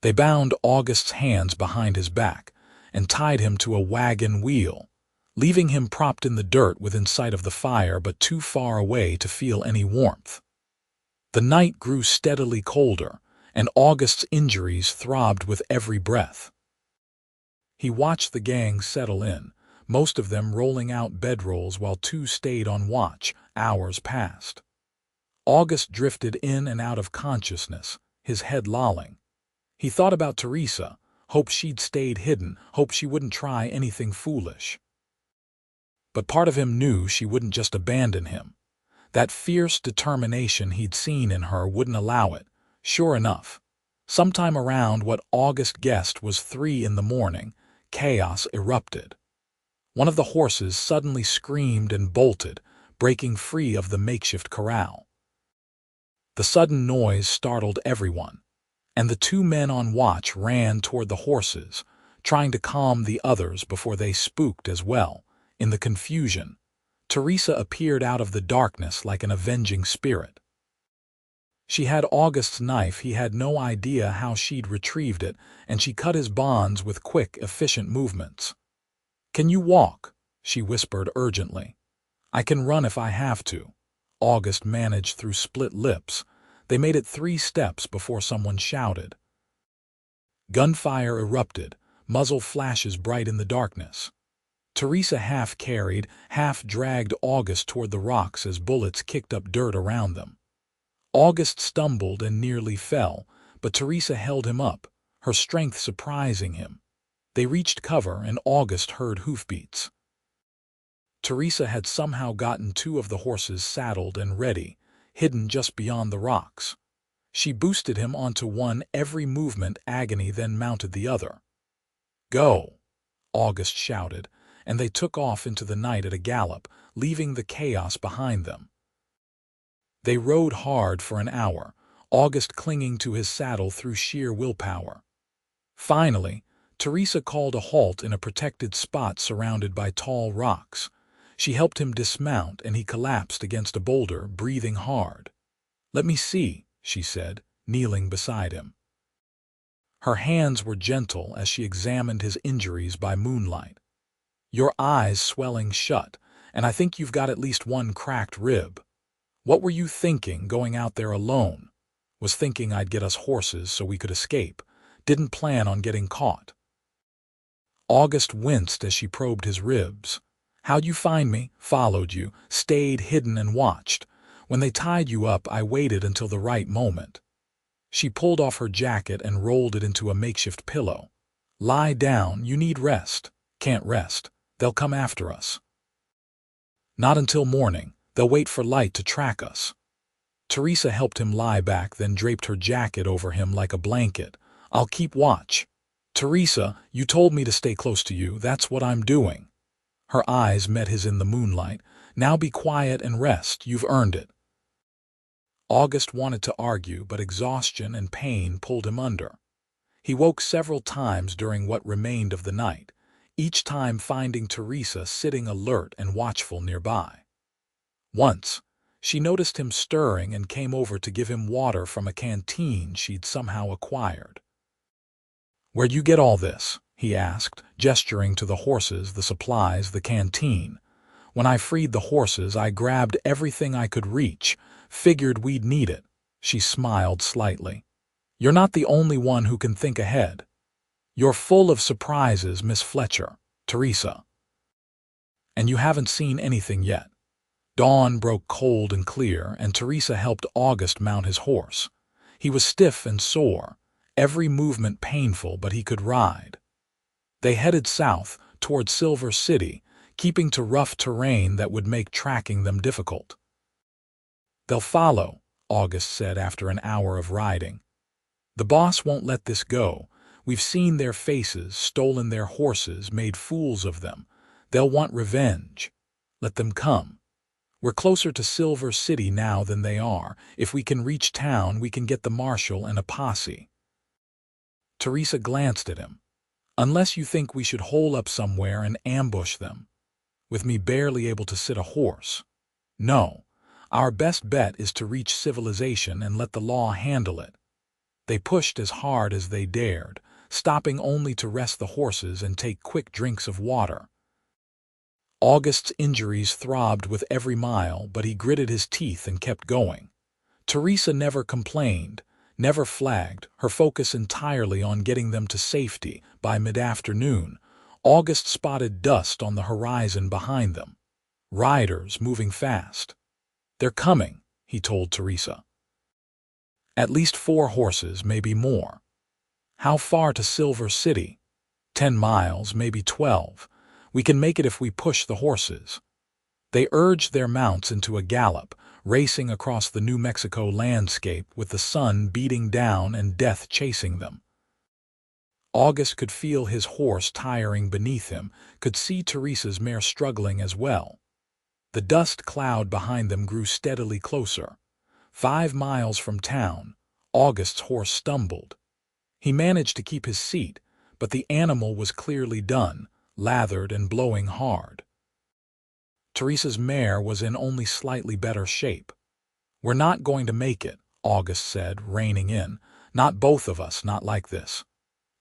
S1: They bound August's hands behind his back and tied him to a wagon wheel, leaving him propped in the dirt within sight of the fire but too far away to feel any warmth. The night grew steadily colder, and August's injuries throbbed with every breath. He watched the gang settle in, most of them rolling out bedrolls while 2 stayed on watch. Hours passed. August drifted in and out of consciousness, his head lolling. He thought about Teresa, hoped she'd stayed hidden, hoped she wouldn't try anything foolish. But part of him knew she wouldn't just abandon him. That fierce determination he'd seen in her wouldn't allow it. Sure enough, sometime around what August guessed was 3 in the morning, chaos erupted. One of the horses suddenly screamed and bolted, breaking free of the makeshift corral. The sudden noise startled everyone, and the 2 men on watch ran toward the horses, trying to calm the others before they spooked as well. In the confusion, Teresa appeared out of the darkness like an avenging spirit. She had August's knife. He had no idea how she'd retrieved it, and she cut his bonds with quick, efficient movements. "Can you walk?" she whispered urgently. "I can run if I have to," August managed through split lips. They made it 3 steps before someone shouted. Gunfire erupted, muzzle flashes bright in the darkness. Teresa half carried, half dragged August toward the rocks as bullets kicked up dirt around them. August stumbled and nearly fell, but Teresa held him up, her strength surprising him. They reached cover, and August heard hoofbeats. Teresa had somehow gotten 2 of the horses saddled and ready, hidden just beyond the rocks. She boosted him onto one every movement agony, then mounted the other. "Go!" August shouted, and they took off into the night at a gallop, leaving the chaos behind them. They rode hard for an hour, August clinging to his saddle through sheer willpower. Finally, Teresa called a halt in a protected spot surrounded by tall rocks. She helped him dismount, and he collapsed against a boulder, breathing hard. "Let me see," she said, kneeling beside him. Her hands were gentle as she examined his injuries by moonlight. "Your eyes swelling shut, and I think you've got at least one cracked rib. What were you thinking going out there alone? Was thinking I'd get us horses so we could escape. Didn't plan on getting caught." August winced as she probed his ribs. "How'd you find me? Followed you, stayed hidden and watched. When they tied you up, I waited until the right moment." She pulled off her jacket and rolled it into a makeshift pillow. "Lie down, you need rest." "Can't rest. They'll come after us." "Not until morning. They'll wait for light to track us." Teresa helped him lie back, then draped her jacket over him like a blanket. "I'll keep watch." "Teresa, you told me to stay close to you. That's what I'm doing." Her eyes met his in the moonlight. "Now be quiet and rest. You've earned it." August wanted to argue, but exhaustion and pain pulled him under. He woke several times during what remained of the night, each time finding Teresa sitting alert and watchful nearby. Once, she noticed him stirring and came over to give him water from a canteen she'd somehow acquired. "Where'd you get all this?" he asked, gesturing to the horses, the supplies, the canteen. "When I freed the horses, I grabbed everything I could reach. Figured we'd need it." She smiled slightly. "You're not the only one who can think ahead. You're full of surprises, Miss Fletcher, Teresa. And you haven't seen anything yet." Dawn broke cold and clear, and Teresa helped August mount his horse. He was stiff and sore, every movement painful, but he could ride. They headed south, toward Silver City, keeping to rough terrain that would make tracking them difficult. "They'll follow," August said after an hour of riding. "The boss won't let this go. We've seen their faces, stolen their horses, made fools of them. They'll want revenge. Let them come. We're closer to Silver City now than they are. If we can reach town, we can get the marshal and a posse." Teresa glanced at him. "Unless you think we should hole up somewhere and ambush them, with me barely able to sit a horse. No. Our best bet is to reach civilization and let the law handle it." They pushed as hard as they dared, stopping only to rest the horses and take quick drinks of water. August's injuries throbbed with every mile, but he gritted his teeth and kept going. Teresa never complained, never flagged, her focus entirely on getting them to safety. By mid-afternoon, August spotted dust on the horizon behind them. Riders moving fast. "They're coming," he told Teresa. "At least 4 horses, maybe more." "How far to Silver City?" 10 miles, maybe 12. We can make it if we push the horses." They urged their mounts into a gallop, racing across the New Mexico landscape with the sun beating down and death chasing them. August could feel his horse tiring beneath him, could see Teresa's mare struggling as well. The dust cloud behind them grew steadily closer. 5 miles from town, August's horse stumbled. He managed to keep his seat, but the animal was clearly done, lathered and blowing hard. Teresa's mare was in only slightly better shape. "We're not going to make it," August said, reining in. "Not both of us, not like this."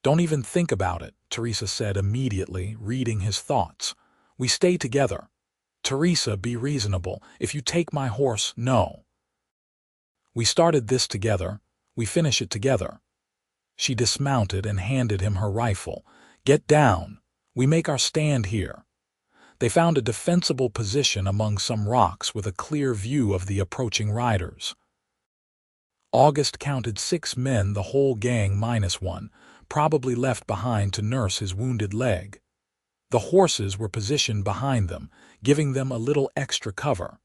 S1: "Don't even think about it," Teresa said immediately, reading his thoughts. "We stay together." "Teresa, be reasonable. If you take my horse, no. We started this together. We finish it together." She dismounted and handed him her rifle. "Get down. We make our stand here." They found a defensible position among some rocks with a clear view of the approaching riders. August counted 6 men, the whole gang minus one, probably left behind to nurse his wounded leg. The horses were positioned behind them, giving them a little extra cover.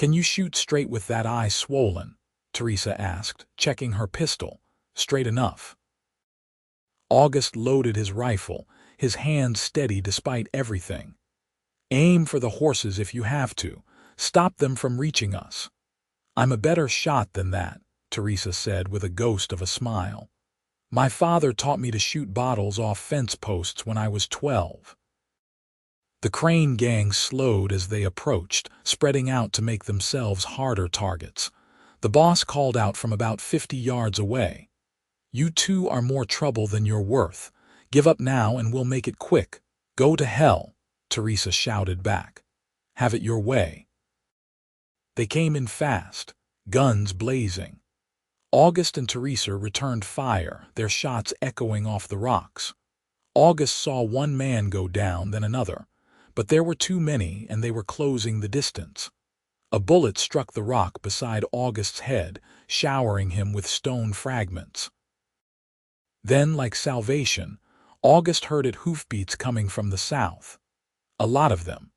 S1: "Can you shoot straight with that eye swollen?" Teresa asked, checking her pistol. "Straight enough." August loaded his rifle, his hand steady despite everything. "Aim for the horses if you have to. Stop them from reaching us." "I'm a better shot than that," Teresa said with a ghost of a smile. "My father taught me to shoot bottles off fence posts when I was 12. The Crane gang slowed as they approached, spreading out to make themselves harder targets. The boss called out from about 50 yards away. "You two are more trouble than you're worth. Give up now and we'll make it quick." "Go to hell," Teresa shouted back. "Have it your way." They came in fast, guns blazing. August and Teresa returned fire, their shots echoing off the rocks. August saw one man go down, then another, but there were too many and they were closing the distance. A bullet struck the rock beside August's head, showering him with stone fragments. Then, like salvation, August heard hoofbeats coming from the south. A lot of them.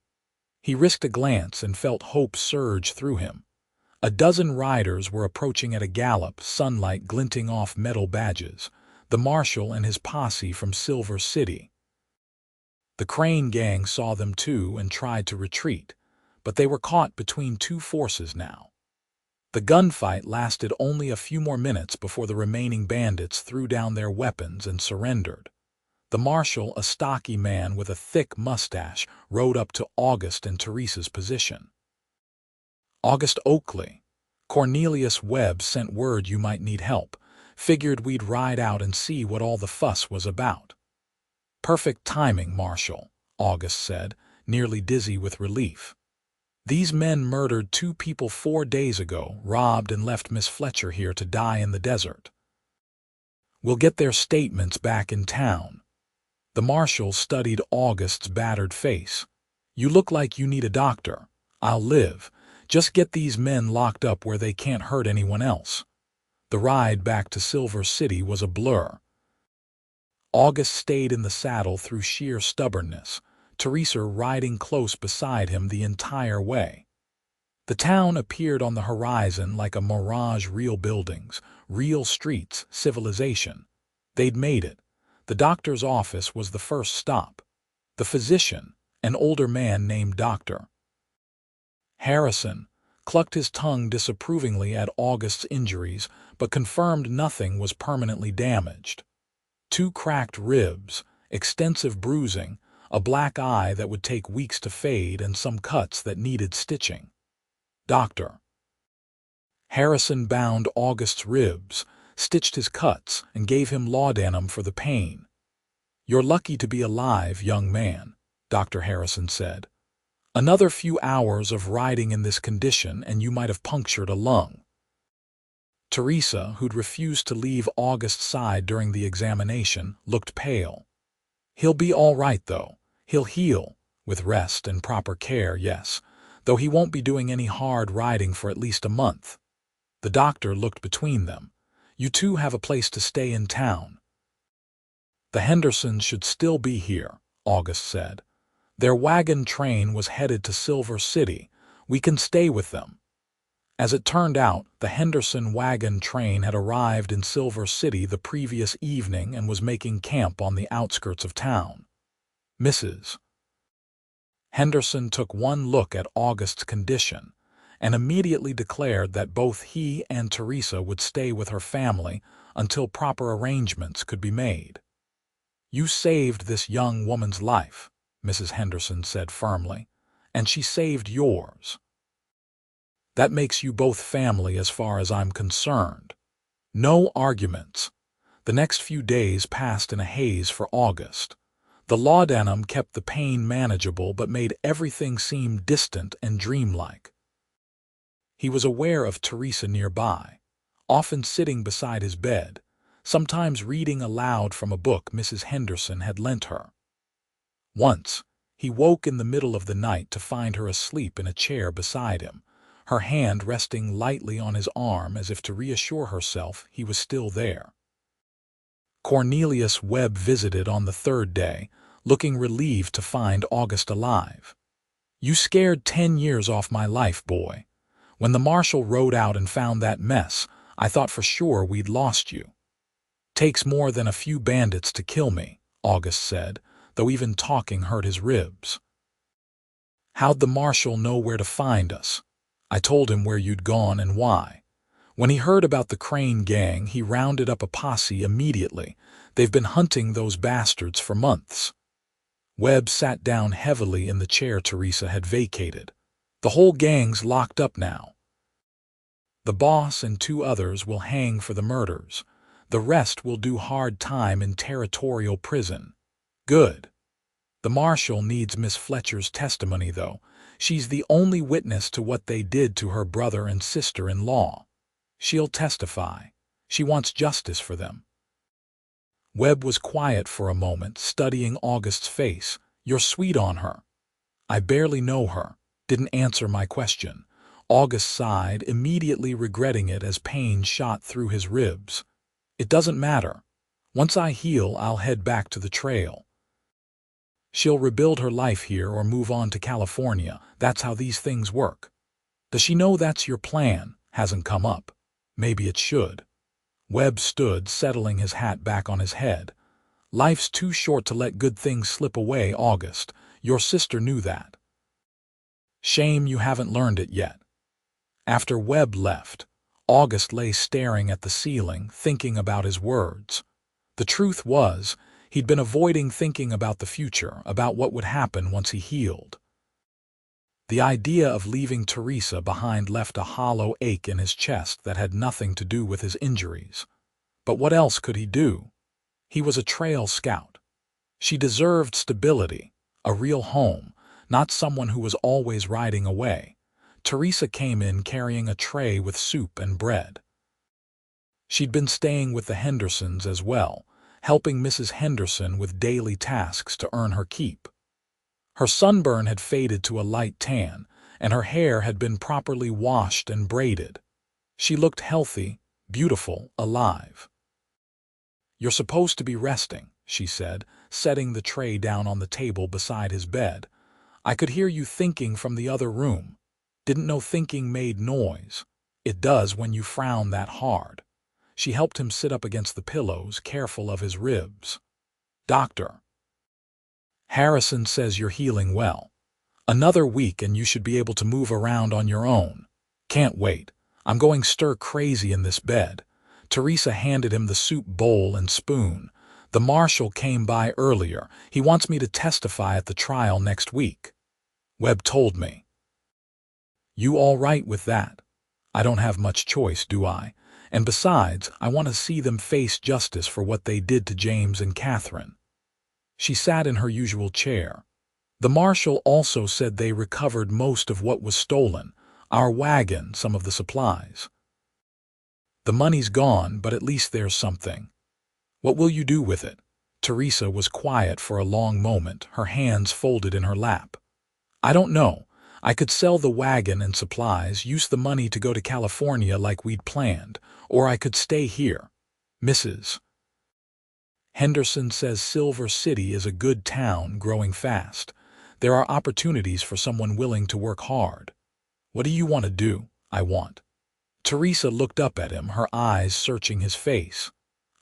S1: He risked a glance and felt hope surge through him. A dozen riders were approaching at a gallop, sunlight glinting off metal badges. The marshal and his posse from Silver City. The Crane gang saw them too and tried to retreat, but they were caught between two forces now. The gunfight lasted only a few more minutes before the remaining bandits threw down their weapons and surrendered. The marshal, a stocky man with a thick mustache, rode up to August and Teresa's position. "August Oakley. Cornelius Webb sent word you might need help. Figured we'd ride out and see what all the fuss was about." "Perfect timing, Marshal," August said, nearly dizzy with relief. "These men murdered 2 people 4 days ago, robbed and left Miss Fletcher here to die in the desert. We'll get their statements back in town." The marshal studied August's battered face. "You look like you need a doctor. I'll live. Just get these men locked up where they can't hurt anyone else." The ride back to Silver City was a blur. August stayed in the saddle through sheer stubbornness, Teresa riding close beside him the entire way. The town appeared on the horizon like a mirage: real buildings, real streets, civilization. They'd made it. The doctor's office was the first stop. The physician, an older man named Dr. Harrison, clucked his tongue disapprovingly at August's injuries, but confirmed nothing was permanently damaged. 2 cracked ribs, extensive bruising, a black eye that would take weeks to fade, and some cuts that needed stitching. Dr. Harrison bound August's ribs, stitched his cuts, and gave him laudanum for the pain. "You're lucky to be alive, young man," Dr. Harrison said. "Another few hours of riding in this condition and you might have punctured a lung." Teresa, who'd refused to leave August's side during the examination, looked pale. "He'll be all right, though. He'll heal, with rest and proper care, yes, though he won't be doing any hard riding for at least a month." The doctor looked between them. "You two have a place to stay in town." "The Hendersons should still be here," August said. "Their wagon train was headed to Silver City. We can stay with them." As it turned out, the Henderson wagon train had arrived in Silver City the previous evening and was making camp on the outskirts of town. Mrs. Henderson took one look at August's condition and immediately declared that both he and Teresa would stay with her family until proper arrangements could be made. "You saved this young woman's life," Mrs. Henderson said firmly, "and she saved yours. That makes you both family as far as I'm concerned." No arguments. The next few days passed in a haze for August. The laudanum kept the pain manageable but made everything seem distant and dreamlike. He was aware of Teresa nearby, often sitting beside his bed, sometimes reading aloud from a book Mrs. Henderson had lent her. Once, he woke in the middle of the night to find her asleep in a chair beside him, her hand resting lightly on his arm as if to reassure herself he was still there. Cornelius Webb visited on the 3rd day, looking relieved to find August alive. "You scared 10 years off my life, boy. When the marshal rode out and found that mess, I thought for sure we'd lost you. Takes more than a few bandits to kill me, August said, though even talking hurt his ribs. How'd the marshal know where to find us? I told him where you'd gone and why. When he heard about the Crane gang, he rounded up a posse immediately. They've been hunting those bastards for months. Webb sat down heavily in the chair Teresa had vacated. The whole gang's locked up now. The boss and 2 others will hang for the murders. The rest will do hard time in territorial prison. Good. The marshal needs Miss Fletcher's testimony, though. She's the only witness to what they did to her brother and sister-in-law. She'll testify. She wants justice for them. Webb was quiet for a moment, studying August's face. You're sweet on her. I barely know her. Didn't answer my question. August sighed, immediately regretting it as pain shot through his ribs. It doesn't matter. Once I heal, I'll head back to the trail. She'll rebuild her life here or move on to California. That's how these things work. Does she know that's your plan? Hasn't come up. Maybe it should. Webb stood, settling his hat back on his head. Life's too short to let good things slip away, August. Your sister knew that. Shame you haven't learned it yet. After Webb left, August lay staring at the ceiling, thinking about his words. The truth was, he'd been avoiding thinking about the future, about what would happen once he healed. The idea of leaving Teresa behind left a hollow ache in his chest that had nothing to do with his injuries. But what else could he do? He was a trail scout. She deserved stability, a real home, not someone who was always riding away. Teresa came in carrying a tray with soup and bread. She'd been staying with the Hendersons as well, helping Mrs. Henderson with daily tasks to earn her keep. Her sunburn had faded to a light tan, and her hair had been properly washed and braided. She looked healthy, beautiful, alive. You're supposed to be resting, she said, setting the tray down on the table beside his bed. I could hear you thinking from the other room. Didn't know thinking made noise. It does when you frown that hard. She helped him sit up against the pillows, careful of his ribs. Doctor. Harrison says you're healing well. Another week and you should be able to move around on your own. Can't wait. I'm going stir-crazy in this bed. Teresa handed him the soup bowl and spoon. The marshal came by earlier. He wants me to testify at the trial next week. Webb told me. You all right with that? I don't have much choice, do I? And besides, I want to see them face justice for what they did to James and Catherine. She sat in her usual chair. The marshal also said they recovered most of what was stolen, our wagon, some of the supplies. The money's gone, but at least there's something. What will you do with it? Teresa was quiet for a long moment, her hands folded in her lap. I don't know. I could sell the wagon and supplies, use the money to go to California like we'd planned, or I could stay here. Mrs. Henderson says Silver City is a good town, growing fast. There are opportunities for someone willing to work hard. What do you want to do? I want. Teresa looked up at him, her eyes searching his face.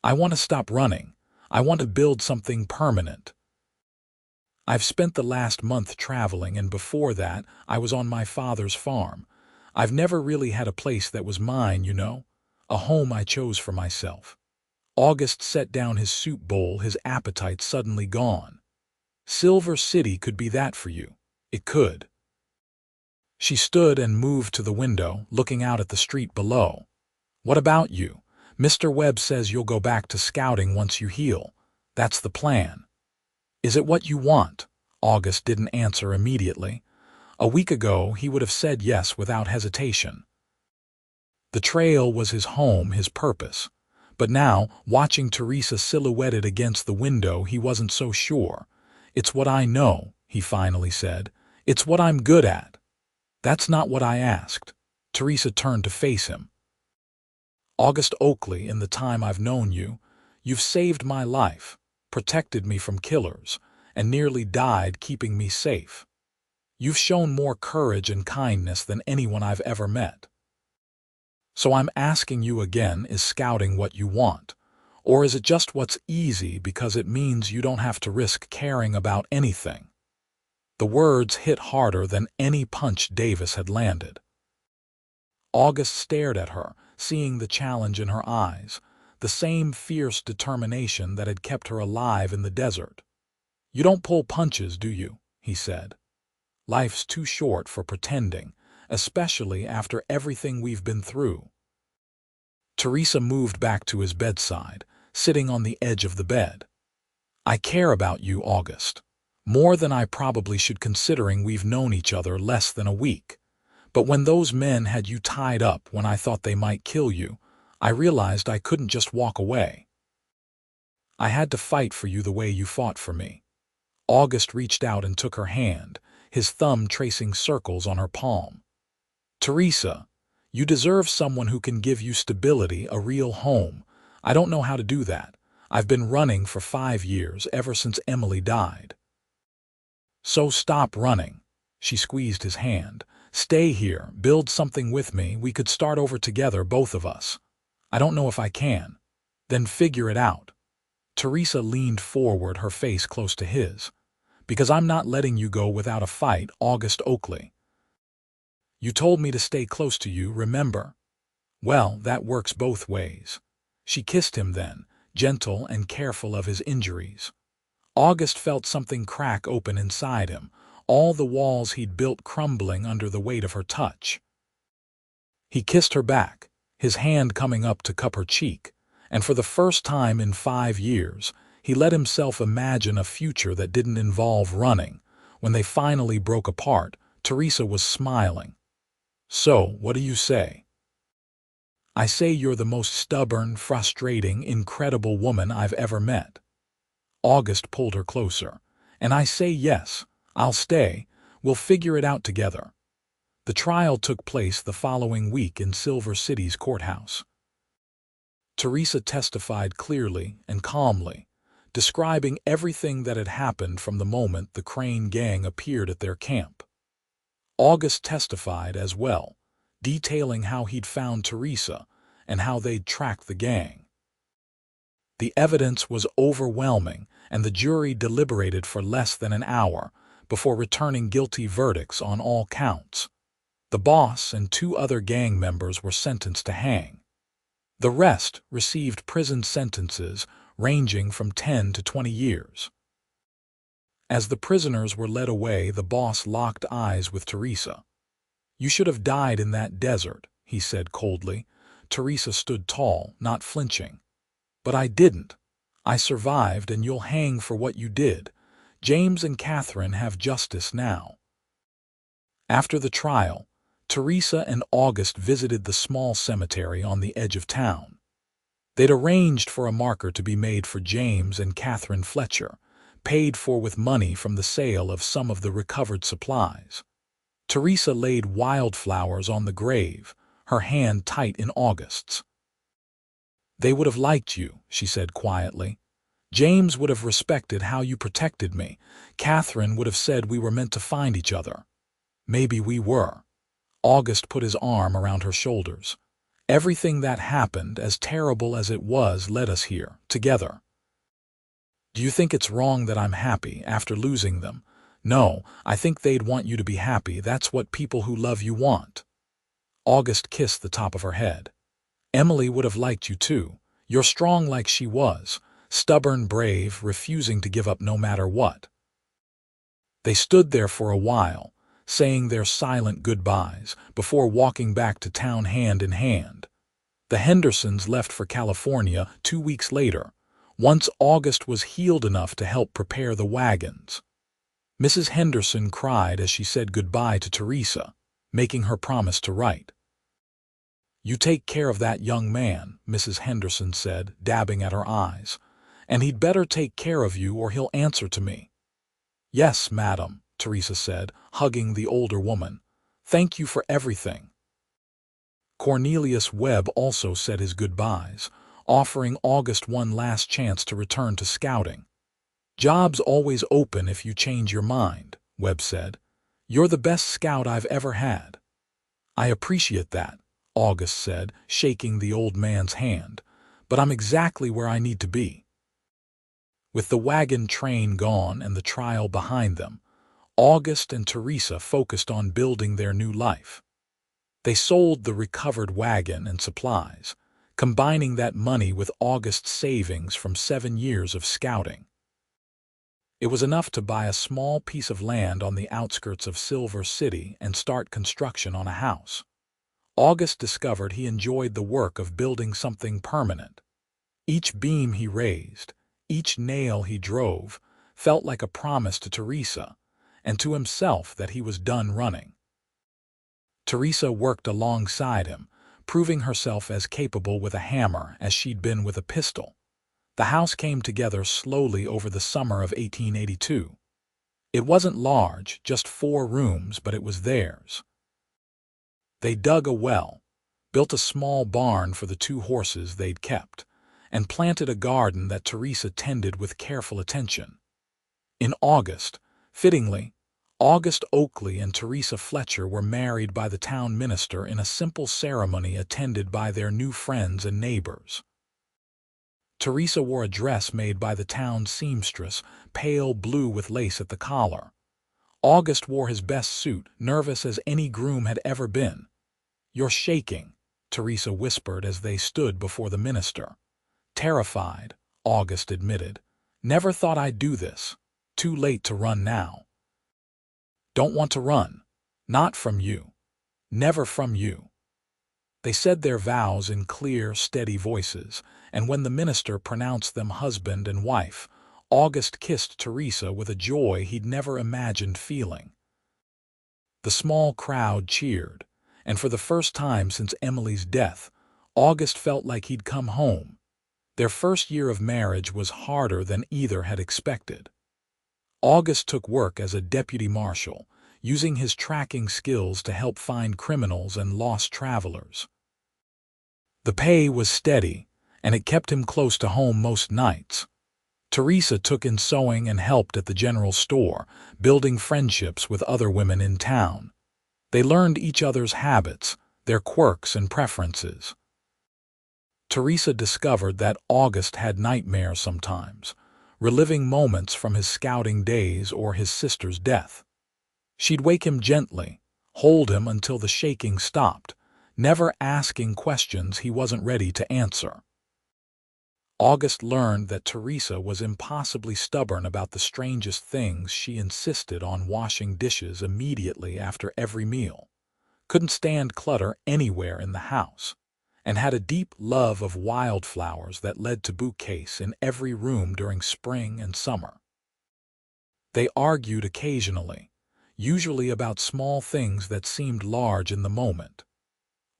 S1: I want to stop running. I want to build something permanent. I've spent the last month traveling, and before that, I was on my father's farm. I've never really had a place that was mine, you know, a home I chose for myself. August set down his soup bowl, his appetite suddenly gone. Silver City could be that for you. It could. She stood and moved to the window, looking out at the street below. What about you? Mr. Webb says you'll go back to scouting once you heal. That's the plan. Is it what you want? August didn't answer immediately. A week ago, he would have said yes without hesitation. The trail was his home, his purpose. But now, watching Teresa silhouetted against the window, he wasn't so sure. It's what I know, he finally said. It's what I'm good at. That's not what I asked. Teresa turned to face him. August Oakley, in the time I've known you, you've saved my life, protected me from killers, and nearly died keeping me safe. You've shown more courage and kindness than anyone I've ever met. So I'm asking you again, is scouting what you want? Or is it just what's easy because it means you don't have to risk caring about anything? The words hit harder than any punch Davis had landed. August stared at her, seeing the challenge in her eyes, the same fierce determination that had kept her alive in the desert. "You don't pull punches, do you?" he said. "Life's too short for pretending, especially after everything we've been through." Teresa moved back to his bedside, sitting on the edge of the bed. "I care about you, August. More than I probably should, considering we've known each other less than a week. But when those men had you tied up when I thought they might kill you, I realized I couldn't just walk away. I had to fight for you the way you fought for me." August reached out and took her hand, his thumb tracing circles on her palm. "Teresa, you deserve someone who can give you stability, a real home. I don't know how to do that. I've been running for 5 years, ever since Emily died." "So stop running." She squeezed his hand. "Stay here, build something with me. We could start over together, both of us." "I don't know if I can." "Then figure it out." Teresa leaned forward, her face close to his. "Because I'm not letting you go without a fight, August Oakley. You told me to stay close to you, remember? Well, that works both ways." She kissed him then, gentle and careful of his injuries. August felt something crack open inside him, all the walls he'd built crumbling under the weight of her touch. He kissed her back, his hand coming up to cup her cheek, and for the first time in 5 years, he let himself imagine a future that didn't involve running. When they finally broke apart, Teresa was smiling. "So, what do you say?" "I say you're the most stubborn, frustrating, incredible woman I've ever met." August pulled her closer. "And I say yes, I'll stay. We'll figure it out together." The trial took place the following week in Silver City's courthouse. Teresa testified clearly and calmly, describing everything that had happened from the moment the Crane gang appeared at their camp. August testified as well, detailing how he'd found Teresa and how they'd tracked the gang. The evidence was overwhelming, and the jury deliberated for less than an hour before returning guilty verdicts on all counts. The boss and 2 other gang members were sentenced to hang. The rest received prison sentences ranging from 10 to 20 years. As the prisoners were led away, the boss locked eyes with Teresa. "You should have died in that desert," he said coldly. Teresa stood tall, not flinching. "But I didn't. I survived, and you'll hang for what you did. James and Catherine have justice now." After the trial, Teresa and August visited the small cemetery on the edge of town. They'd arranged for a marker to be made for James and Catherine Fletcher, paid for with money from the sale of some of the recovered supplies. Teresa laid wildflowers on the grave, her hand tight in August's. "They would have liked you," she said quietly. "James would have respected how you protected me. Catherine would have said we were meant to find each other. Maybe we were." August put his arm around her shoulders. "Everything that happened, as terrible as it was, led us here, together. Do you think it's wrong that I'm happy after losing them? No, I think they'd want you to be happy. That's what people who love you want." August kissed the top of her head. "Emily would have liked you too. You're strong like she was, stubborn, brave, refusing to give up no matter what." They stood there for a while, saying their silent goodbyes before walking back to town hand in hand. The Hendersons left for California 2 weeks later, once August was healed enough to help prepare the wagons. Mrs. Henderson cried as she said goodbye to Teresa, making her promise to write. "You take care of that young man," Mrs. Henderson said, dabbing at her eyes. "And he'd better take care of you or he'll answer to me." "Yes, madam," Teresa said, hugging the older woman. "Thank you for everything." Cornelius Webb also said his goodbyes, offering August one last chance to return to scouting. "Job's always open if you change your mind," Webb said. "You're the best scout I've ever had." "I appreciate that," August said, shaking the old man's hand, "but I'm exactly where I need to be." With the wagon train gone and the trial behind them, August and Teresa focused on building their new life. They sold the recovered wagon and supplies, combining that money with August's savings from 7 years of scouting. It was enough to buy a small piece of land on the outskirts of Silver City and start construction on a house. August discovered he enjoyed the work of building something permanent. Each beam he raised, each nail he drove, felt like a promise to Teresa and to himself that he was done running. Teresa worked alongside him, proving herself as capable with a hammer as she'd been with a pistol. The house came together slowly over the summer of 1882. It wasn't large, just 4 rooms, but it was theirs. They dug a well, built a small barn for the 2 horses they'd kept, and planted a garden that Teresa tended with careful attention. In August, fittingly, August Oakley and Teresa Fletcher were married by the town minister in a simple ceremony attended by their new friends and neighbors. Teresa wore a dress made by the town seamstress, pale blue with lace at the collar. August wore his best suit, nervous as any groom had ever been. "You're shaking," Teresa whispered as they stood before the minister. "Terrified," August admitted. "Never thought I'd do this. Too late to run now." "Don't want to run. Not from you. Never from you." They said their vows in clear, steady voices, and when the minister pronounced them husband and wife, August kissed Teresa with a joy he'd never imagined feeling. The small crowd cheered, and for the first time since Emily's death, August felt like he'd come home. Their first year of marriage was harder than either had expected. August took work as a deputy marshal, using his tracking skills to help find criminals and lost travelers. The pay was steady, and it kept him close to home most nights. Teresa took in sewing and helped at the general store, building friendships with other women in town. They learned each other's habits, their quirks and preferences. Teresa discovered that August had nightmares sometimes, reliving moments from his scouting days or his sister's death. She'd wake him gently, hold him until the shaking stopped, never asking questions he wasn't ready to answer. August learned that Teresa was impossibly stubborn about the strangest things. She insisted on washing dishes immediately after every meal, couldn't stand clutter anywhere in the house, and had a deep love of wildflowers that led to bouquets in every room during spring and summer. They argued occasionally, usually about small things that seemed large in the moment.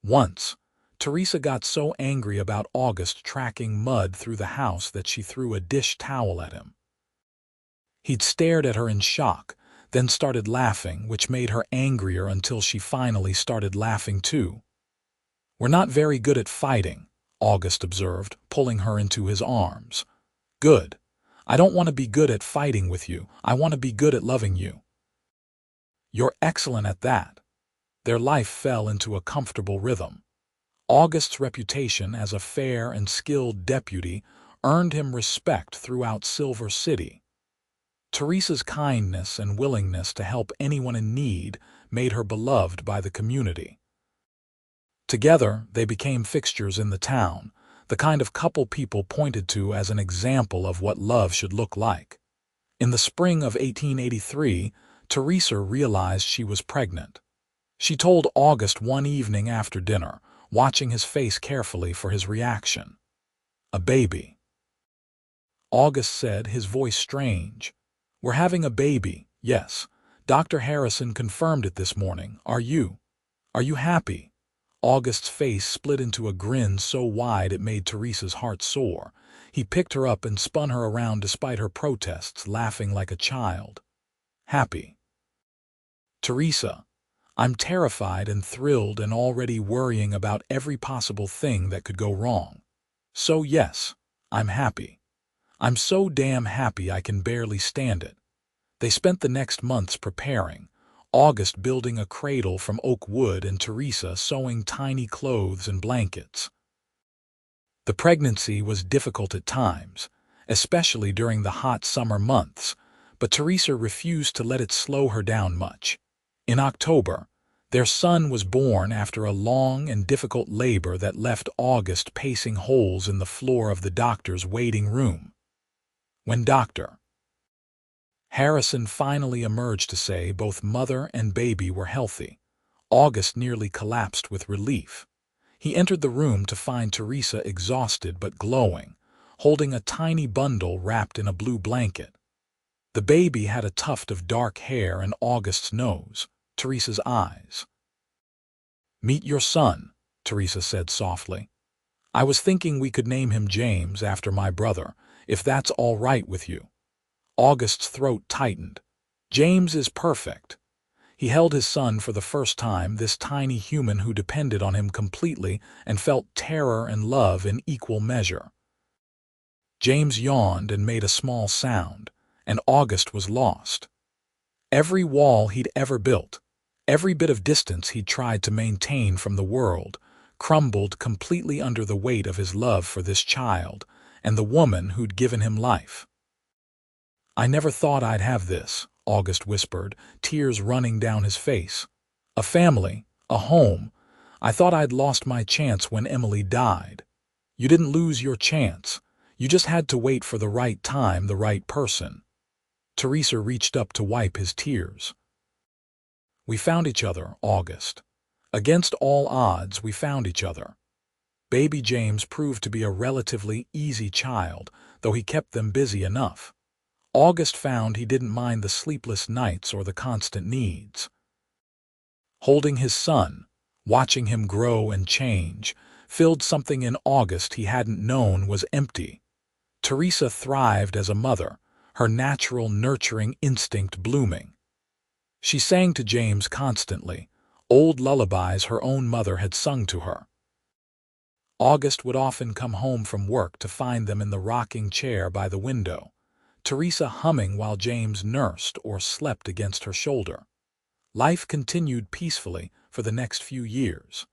S1: Once, Teresa got so angry about August tracking mud through the house that she threw a dish towel at him. He'd stared at her in shock, then started laughing, which made her angrier until she finally started laughing too. "We're not very good at fighting," August observed, pulling her into his arms. "Good. I don't want to be good at fighting with you. I want to be good at loving you." "You're excellent at that." Their life fell into a comfortable rhythm. August's reputation as a fair and skilled deputy earned him respect throughout Silver City. Teresa's kindness and willingness to help anyone in need made her beloved by the community. Together, they became fixtures in the town, the kind of couple people pointed to as an example of what love should look like. In the spring of 1883, Teresa realized she was pregnant. She told August one evening after dinner, watching his face carefully for his reaction. "A baby." August said, his voice strange. "We're having a baby, yes. Dr. Harrison confirmed it this morning. Are you happy?" August's face split into a grin so wide it made Teresa's heart soar. He picked her up and spun her around despite her protests, laughing like a child. "Happy." "Teresa, I'm terrified and thrilled and already worrying about every possible thing that could go wrong. So yes, I'm happy. I'm so damn happy I can barely stand it." They spent the next months preparing, August building a cradle from oak wood and Teresa sewing tiny clothes and blankets. The pregnancy was difficult at times, especially during the hot summer months, but Teresa refused to let it slow her down much. In October, their son was born after a long and difficult labor that left August pacing holes in the floor of the doctor's waiting room. When Dr. Harrison finally emerged to say both mother and baby were healthy, August nearly collapsed with relief. He entered the room to find Teresa exhausted but glowing, holding a tiny bundle wrapped in a blue blanket. The baby had a tuft of dark hair and August's nose, Teresa's eyes. "Meet your son," Teresa said softly. "I was thinking we could name him James after my brother, if that's all right with you." August's throat tightened. James is perfect. He held his son for the first time, this tiny human who depended on him completely and felt terror and love in equal measure. James yawned and made a small sound, and August was lost. Every wall he'd ever built, every bit of distance he'd tried to maintain from the world, crumbled completely under the weight of his love for this child and the woman who'd given him life. "I never thought I'd have this," August whispered, tears running down his face. "A family, a home. I thought I'd lost my chance when Emily died." "You didn't lose your chance. You just had to wait for the right time, the right person." Teresa reached up to wipe his tears. "We found each other, August. Against all odds, we found each other." Baby James proved to be a relatively easy child, though he kept them busy enough. August found he didn't mind the sleepless nights or the constant needs. Holding his son, watching him grow and change, filled something in August he hadn't known was empty. Teresa thrived as a mother, her natural nurturing instinct blooming. She sang to James constantly, old lullabies her own mother had sung to her. August would often come home from work to find them in the rocking chair by the window, Teresa humming while James nursed or slept against her shoulder. Life continued peacefully for the next few years.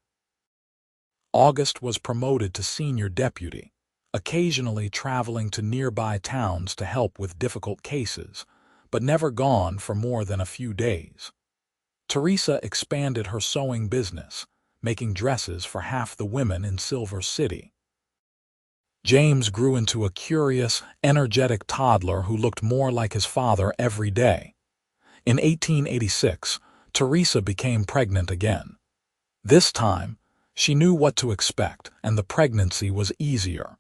S1: August was promoted to senior deputy, occasionally traveling to nearby towns to help with difficult cases, but never gone for more than a few days. Teresa expanded her sewing business, making dresses for half the women in Silver City. James grew into a curious, energetic toddler who looked more like his father every day. In 1886, Teresa became pregnant again. This time, she knew what to expect, and the pregnancy was easier.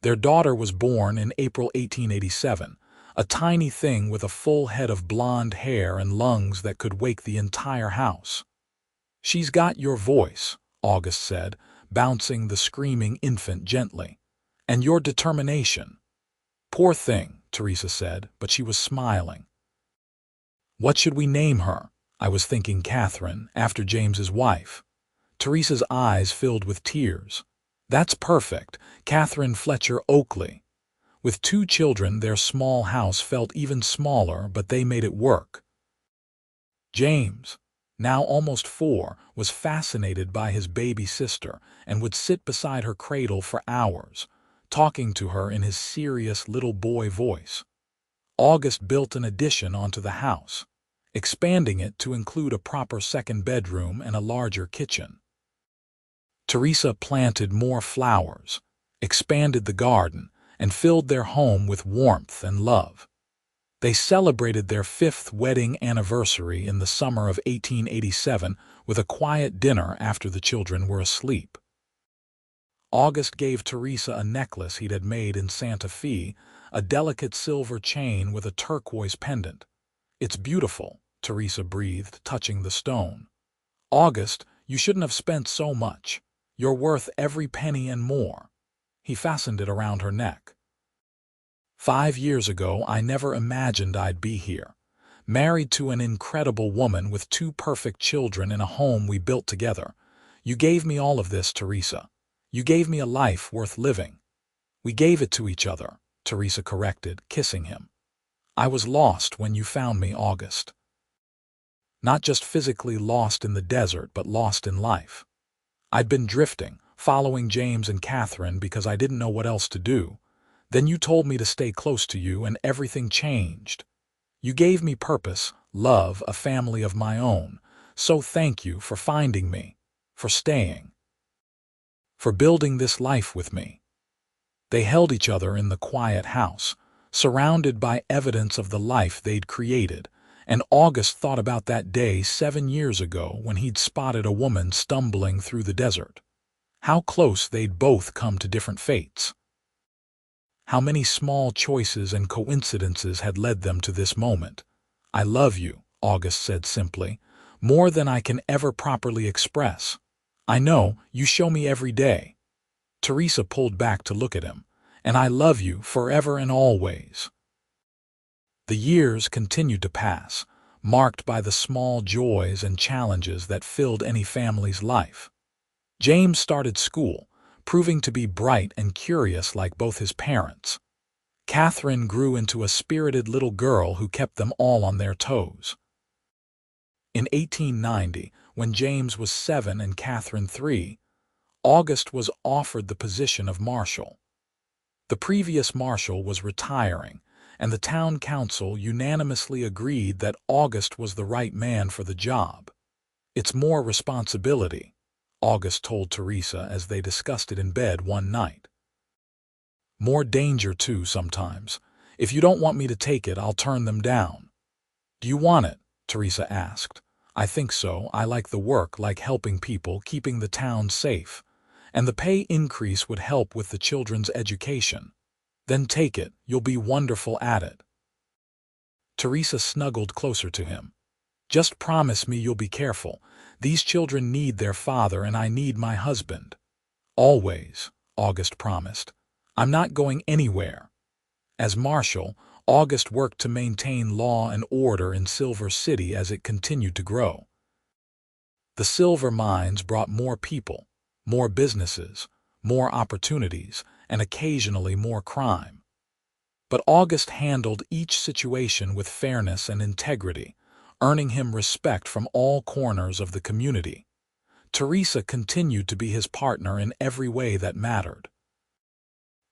S1: Their daughter was born in April 1887, a tiny thing with a full head of blonde hair and lungs that could wake the entire house. "She's got your voice," August said, bouncing the screaming infant gently. "And your determination." "Poor thing," Teresa said, but she was smiling. "What should we name her?" I was thinking Catherine, after James's wife. Teresa's eyes filled with tears. "That's perfect, Catherine Fletcher Oakley." With 2 children, their small house felt even smaller, but they made it work. James, now almost 4, was fascinated by his baby sister and would sit beside her cradle for hours, talking to her in his serious little boy voice. August built an addition onto the house, expanding it to include a proper second bedroom and a larger kitchen. Teresa planted more flowers, expanded the garden, and filled their home with warmth and love. They celebrated their 5th wedding anniversary in the summer of 1887 with a quiet dinner after the children were asleep. August gave Teresa a necklace he'd had made in Santa Fe, a delicate silver chain with a turquoise pendant. "It's beautiful," Teresa breathed, touching the stone. "August, you shouldn't have spent so much. You're worth every penny and more." He fastened it around her neck. "5 years ago, I never imagined I'd be here, married to an incredible woman with 2 perfect children in a home we built together. You gave me all of this, Teresa. You gave me a life worth living." "We gave it to each other," Teresa corrected, kissing him. "I was lost when you found me, August." not just physically lost in the desert, but lost in life. I'd been drifting, following James and Catherine because I didn't know what else to do. Then you told me to stay close to you, and everything changed. You gave me purpose, love, a family of my own. So thank you for finding me, for staying, for building this life with me. They held each other in the quiet house, surrounded by evidence of the life they'd created, and August thought about that day 7 years ago when he'd spotted a woman stumbling through the desert. How close they'd both come to different fates. How many small choices and coincidences had led them to this moment. "I love you," August said simply, "more than I can ever properly express. I know you show me every day." Teresa pulled back to look at him. "And I love you forever and always." The years continued to pass, marked by the small joys and challenges that filled any family's life. James started school, proving to be bright and curious like both his parents. Catherine grew into a spirited little girl who kept them all on their toes. In 1890, when James was 7 and Catherine 3, August was offered the position of marshal. The previous marshal was retiring, and the town council unanimously agreed that August was the right man for the job. "It's more responsibility," August told Teresa as they discussed it in bed one night. "More danger, too, sometimes. If you don't want me to take it, I'll turn them down." "Do you want it?" Teresa asked. "I think so. I like the work, like helping people, keeping the town safe. And the pay increase would help with the children's education." "Then take it. You'll be wonderful at it." Teresa snuggled closer to him. "Just promise me you'll be careful. These children need their father, and I need my husband." "Always," August promised. "I'm not going anywhere." As marshal, August worked to maintain law and order in Silver City as it continued to grow. The silver mines brought more people, more businesses, more opportunities, and occasionally more crime. But August handled each situation with fairness and integrity, earning him respect from all corners of the community. Teresa continued to be his partner in every way that mattered.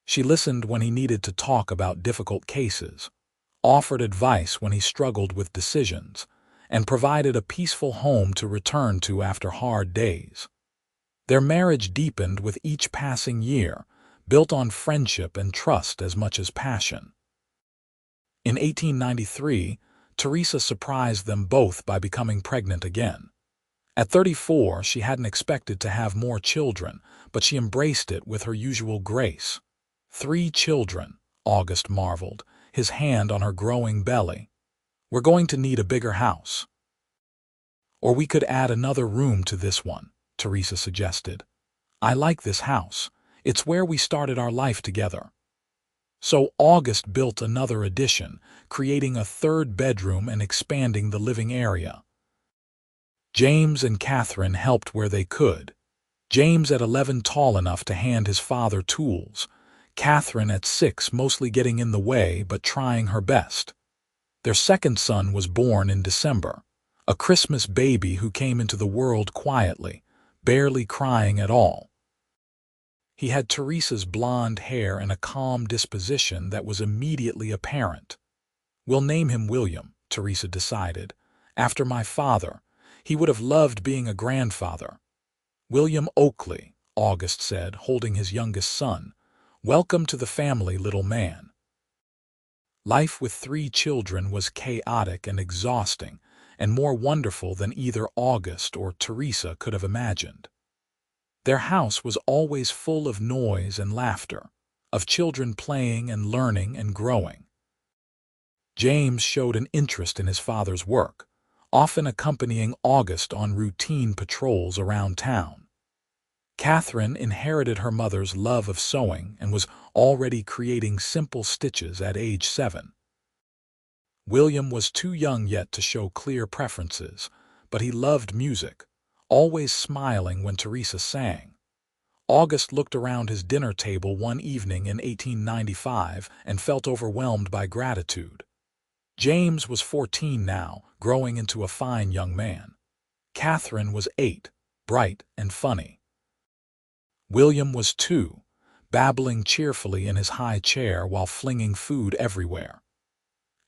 S1: She listened when he needed to talk about difficult cases, offered advice when he struggled with decisions, and provided a peaceful home to return to after hard days. Their marriage deepened with each passing year, built on friendship and trust as much as passion. In 1893, Teresa surprised them both by becoming pregnant again. At 34, she hadn't expected to have more children, but she embraced it with her usual grace. 3 children, August marveled, his hand on her growing belly. "We're going to need a bigger house." "Or we could add another room to this one," Teresa suggested. "I like this house. It's where we started our life together." So August built another addition, creating a 3rd bedroom and expanding the living area. James and Catherine helped where they could. James at 11 tall enough to hand his father tools. Catherine at 6 mostly getting in the way but trying her best. Their second son was born in December, a Christmas baby who came into the world quietly, barely crying at all. He had Teresa's blonde hair and a calm disposition that was immediately apparent. "We'll name him William," Teresa decided. "After my father. He would have loved being a grandfather." "William Oakley," August said, holding his youngest son. "Welcome to the family, little man." Life with 3 children was chaotic and exhausting, and more wonderful than either August or Teresa could have imagined. Their house was always full of noise and laughter, of children playing and learning and growing. James showed an interest in his father's work, often accompanying August on routine patrols around town. Catherine inherited her mother's love of sewing and was already creating simple stitches at age 7. William was too young yet to show clear preferences, but he loved music, always smiling when Teresa sang. August looked around his dinner table one evening in 1895 and felt overwhelmed by gratitude. James was 14 now, growing into a fine young man. Catherine was 8, bright and funny. William was 2, babbling cheerfully in his high chair while flinging food everywhere.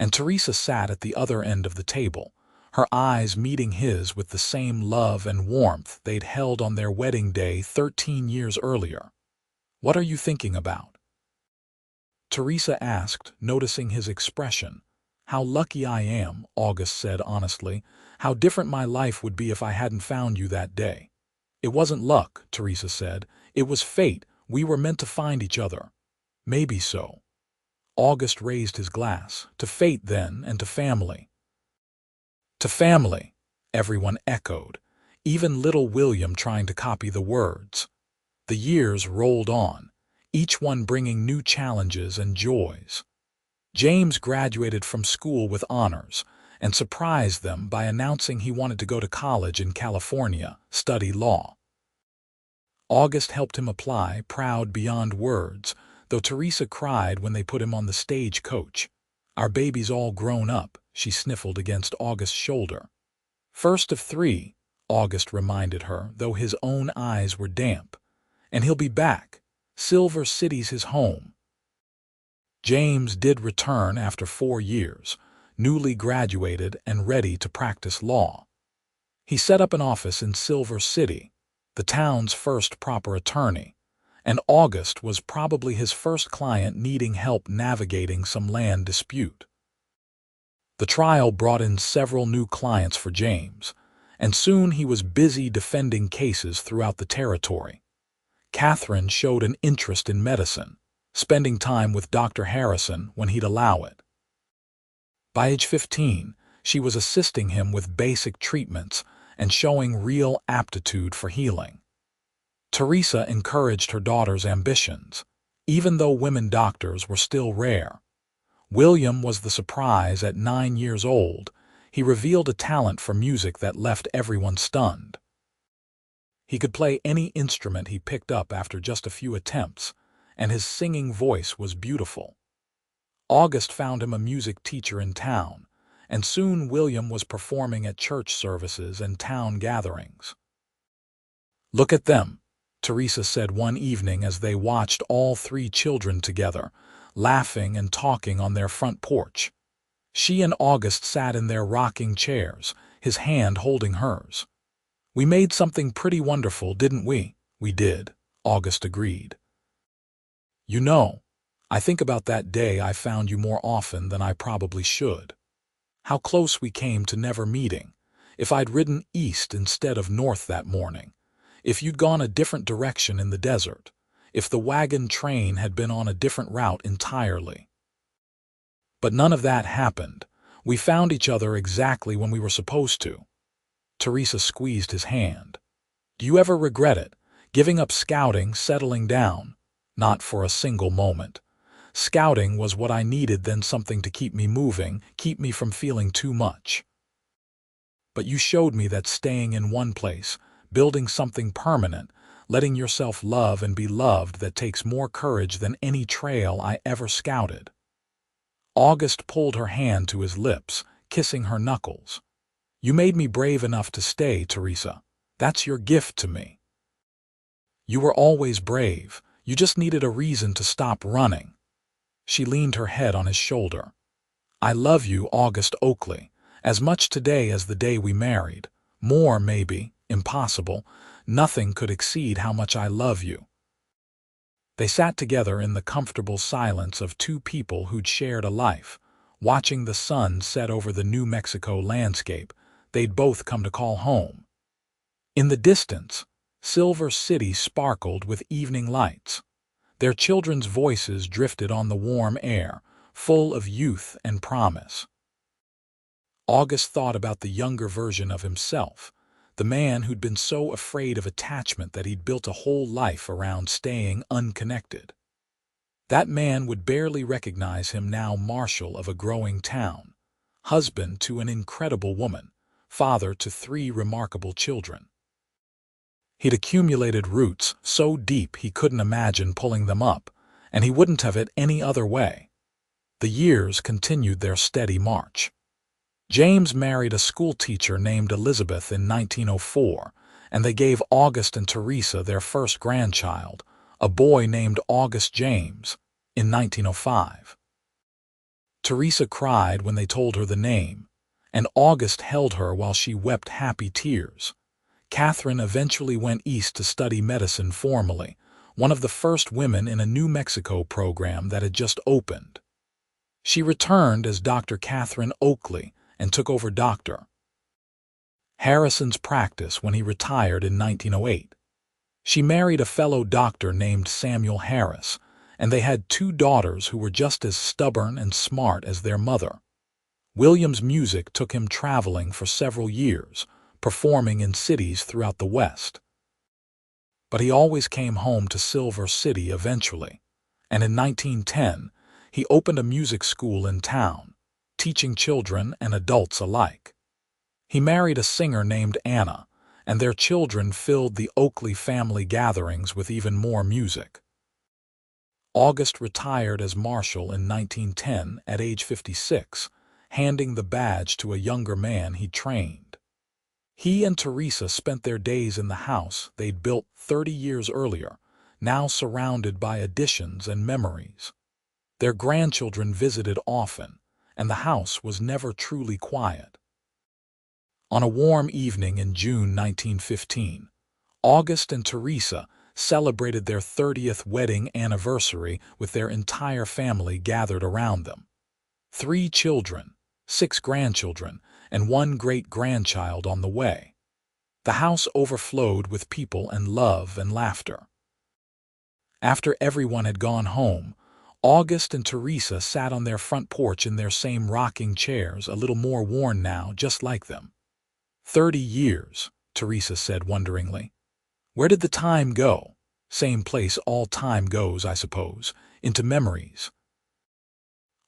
S1: And Teresa sat at the other end of the table, her eyes meeting his with the same love and warmth they'd held on their wedding day 13 years earlier. "What are you thinking about?" Teresa asked, noticing his expression. "How lucky I am," August said honestly. "How different my life would be if I hadn't found you that day." "It wasn't luck," Teresa said. "It was fate. We were meant to find each other." "Maybe so." August raised his glass. "To fate, then, and to family." "To family," everyone echoed, even little William trying to copy the words. The years rolled on, each one bringing new challenges and joys. James graduated from school with honors and surprised them by announcing he wanted to go to college in California, study law. August helped him apply, proud beyond words, though Teresa cried when they put him on the stagecoach. "Our baby's all grown up," she sniffled against August's shoulder. "First of 3, August reminded her, though his own eyes were damp. "And he'll be back. Silver City's his home." James did return after 4 years, newly graduated and ready to practice law. He set up an office in Silver City, the town's first proper attorney, and August was probably his first client needing help navigating some land dispute. The trial brought in several new clients for James, and soon he was busy defending cases throughout the territory. Catherine showed an interest in medicine, spending time with Dr. Harrison when he'd allow it. By age 15, she was assisting him with basic treatments and showing real aptitude for healing. Teresa encouraged her daughter's ambitions, even though women doctors were still rare. William was the surprise. At 9 years old, he revealed a talent for music that left everyone stunned. He could play any instrument he picked up after just a few attempts, and his singing voice was beautiful. August found him a music teacher in town, and soon William was performing at church services and town gatherings. "Look at them," Teresa said one evening as they watched all 3 children together, laughing and talking on their front porch. She and August sat in their rocking chairs, his hand holding hers. "We made something pretty wonderful, didn't we?" "We did," August agreed. "You know, I think about that day I found you more often than I probably should. How close we came to never meeting. If I'd ridden east instead of north that morning. If you'd gone a different direction in the desert. If the wagon train had been on a different route entirely. But none of that happened. We found each other exactly when we were supposed to." Teresa squeezed his hand. "Do you ever regret it? Giving up scouting, settling down?" "Not for a single moment. Scouting was what I needed, then something to keep me moving, keep me from feeling too much. But you showed me that staying in one place, building something permanent, letting yourself love and be loved, that takes more courage than any trail I ever scouted." August pulled her hand to his lips, kissing her knuckles. "You made me brave enough to stay, Teresa. That's your gift to me. You were always brave. You just needed a reason to stop running." She leaned her head on his shoulder. "I love you, August Oakley, as much today as the day we married. More, maybe. Impossible. Nothing could exceed how much I love you." They sat together in the comfortable silence of 2 people who'd shared a life, watching the sun set over the New Mexico landscape they'd both come to call home. In the distance, Silver City sparkled with evening lights. Their children's voices drifted on the warm air, full of youth and promise. August thought about the younger version of himself, the man who'd been so afraid of attachment that he'd built a whole life around staying unconnected. That man would barely recognize him now, marshal of a growing town, husband to an incredible woman, father to 3 remarkable children. He'd accumulated roots so deep he couldn't imagine pulling them up, and he wouldn't have it any other way. The years continued their steady march. James married a schoolteacher named Elizabeth in 1904, and they gave August and Teresa their first grandchild, a boy named August James, in 1905. Teresa cried when they told her the name, and August held her while she wept happy tears. Catherine eventually went east to study medicine formally, one of the first women in a New Mexico program that had just opened. She returned as Dr. Catherine Oakley and took over Dr. Harrison's practice when he retired in 1908. She married a fellow doctor named Samuel Harris, and they had two daughters who were just as stubborn and smart as their mother. William's music took him traveling for several years, performing in cities throughout the West. But he always came home to Silver City eventually, and in 1910, he opened a music school in town, teaching children and adults alike. He married a singer named Anna, and their children filled the Oakley family gatherings with even more music. August retired as marshal in 1910 at age 56, handing the badge to a younger man he trained. He and Teresa spent their days in the house they'd built 30 years earlier, now surrounded by additions and memories. Their grandchildren visited often, and the house was never truly quiet. On a warm evening in June 1915, August and Teresa celebrated their 30th wedding anniversary with their entire family gathered around them. 3 children, 6 grandchildren, and 1 great-grandchild on the way. The house overflowed with people and love and laughter. After everyone had gone home, August and Teresa sat on their front porch in their same rocking chairs, a little more worn now, just like them. 30 years, Teresa said wonderingly. Where did the time go? Same place all time goes, I suppose, into memories.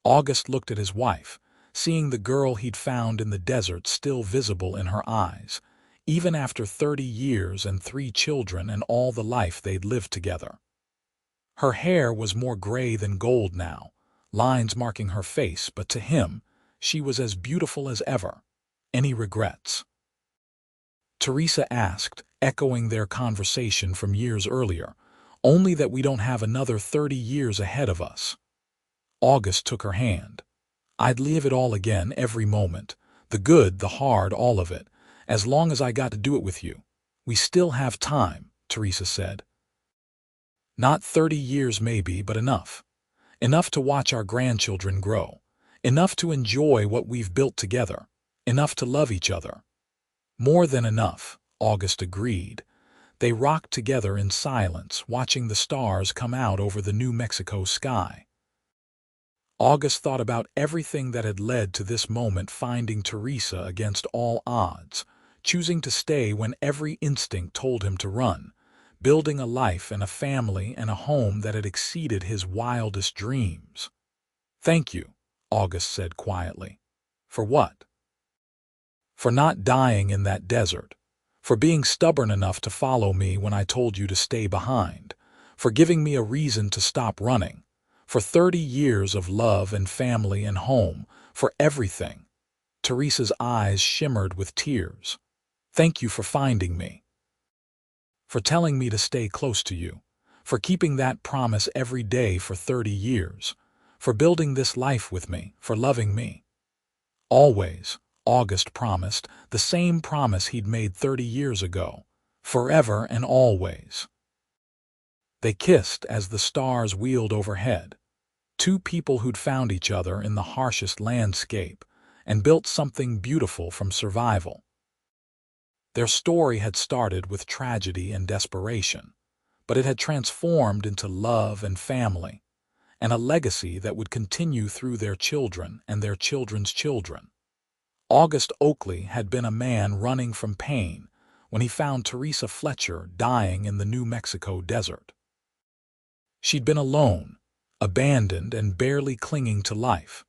S1: August looked at his wife, seeing the girl he'd found in the desert still visible in her eyes, even after 30 years and 3 children and all the life they'd lived together. Her hair was more gray than gold now, lines marking her face, but to him, she was as beautiful as ever. Any regrets? Teresa asked, echoing their conversation from years earlier, only that we don't have another 30 years ahead of us. August took her hand. I'd live it all again every moment, the good, the hard, all of it, as long as I got to do it with you. We still have time, Teresa said. Not 30 years maybe, but enough. Enough to watch our grandchildren grow. Enough to enjoy what we've built together. Enough to love each other. More than enough, August agreed. They rocked together in silence, watching the stars come out over the New Mexico sky. August thought about everything that had led to this moment, finding Teresa against all odds, choosing to stay when every instinct told him to run, building a life and a family and a home that had exceeded his wildest dreams. Thank you, August said quietly. For what? For not dying in that desert, for being stubborn enough to follow me when I told you to stay behind, for giving me a reason to stop running, for 30 years of love and family and home, for everything. Teresa's eyes shimmered with tears. Thank you for finding me, for telling me to stay close to you, for keeping that promise every day for 30 years, for building this life with me, for loving me. Always, August promised, the same promise he'd made 30 years ago, forever and always. They kissed as the stars wheeled overhead. 2 people who'd found each other in the harshest landscape and built something beautiful from survival. Their story had started with tragedy and desperation, but it had transformed into love and family, and a legacy that would continue through their children and their children's children. August Oakley had been a man running from pain when he found Teresa Fletcher dying in the New Mexico desert. She'd been alone, abandoned and barely clinging to life.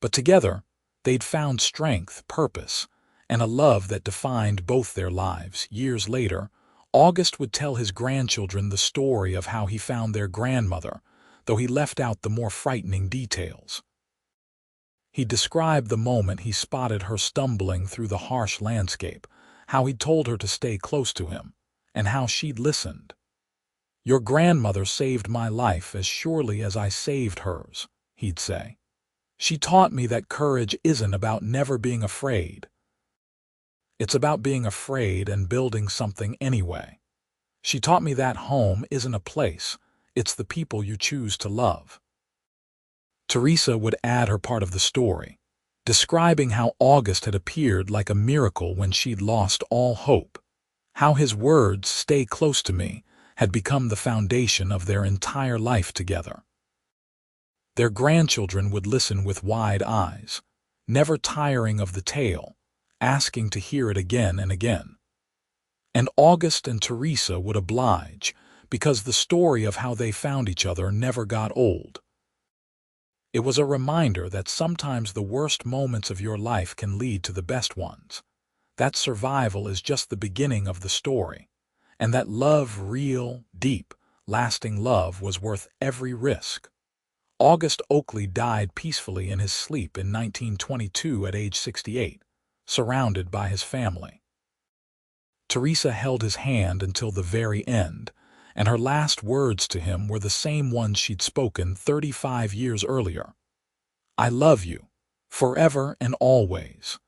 S1: But together, they'd found strength, purpose, and a love that defined both their lives. Years later, August would tell his grandchildren the story of how he found their grandmother, though he left out the more frightening details. He described the moment he spotted her stumbling through the harsh landscape, how he'd told her to stay close to him, and how she'd listened. "Your grandmother saved my life as surely as I saved hers," he'd say. "She taught me that courage isn't about never being afraid. It's about being afraid and building something anyway. She taught me that home isn't a place, it's the people you choose to love." Teresa would add her part of the story, describing how August had appeared like a miracle when she'd lost all hope, how his words, "Stay close to me," had become the foundation of their entire life together. Their grandchildren would listen with wide eyes, never tiring of the tale, asking to hear it again and again. And August and Teresa would oblige, because the story of how they found each other never got old. It was a reminder that sometimes the worst moments of your life can lead to the best ones, that survival is just the beginning of the story, and that love, real, deep, lasting love, was worth every risk. August Oakley died peacefully in his sleep in 1922 at age 68, surrounded by his family. Teresa held his hand until the very end, and her last words to him were the same ones she'd spoken 35 years earlier. "I love you, forever and always."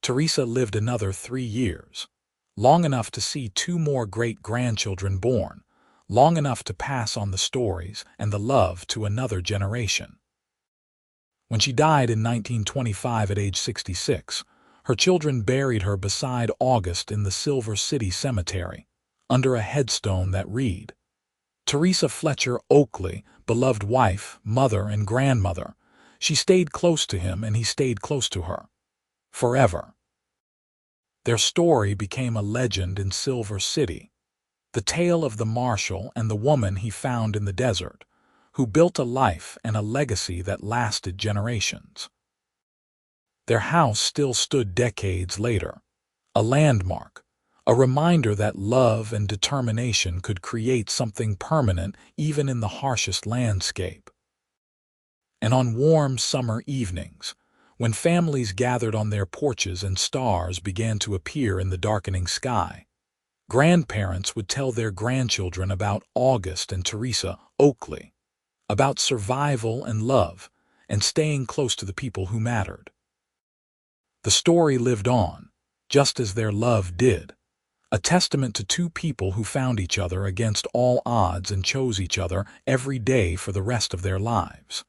S1: Teresa lived another 3 years, long enough to see 2 more great-grandchildren born, long enough to pass on the stories and the love to another generation. When she died in 1925 at age 66, her children buried her beside August in the Silver City Cemetery, under a headstone that read, "Teresa Fletcher Oakley, beloved wife, mother, and grandmother. She stayed close to him and he stayed close to her. Forever." Their story became a legend in Silver City, the tale of the marshal and the woman he found in the desert, who built a life and a legacy that lasted generations. Their house still stood decades later, a landmark, a reminder that love and determination could create something permanent even in the harshest landscape. And on warm summer evenings, when families gathered on their porches and stars began to appear in the darkening sky, grandparents would tell their grandchildren about August and Teresa Oakley, about survival and love, and staying close to the people who mattered. The story lived on, just as their love did, a testament to 2 people who found each other against all odds and chose each other every day for the rest of their lives.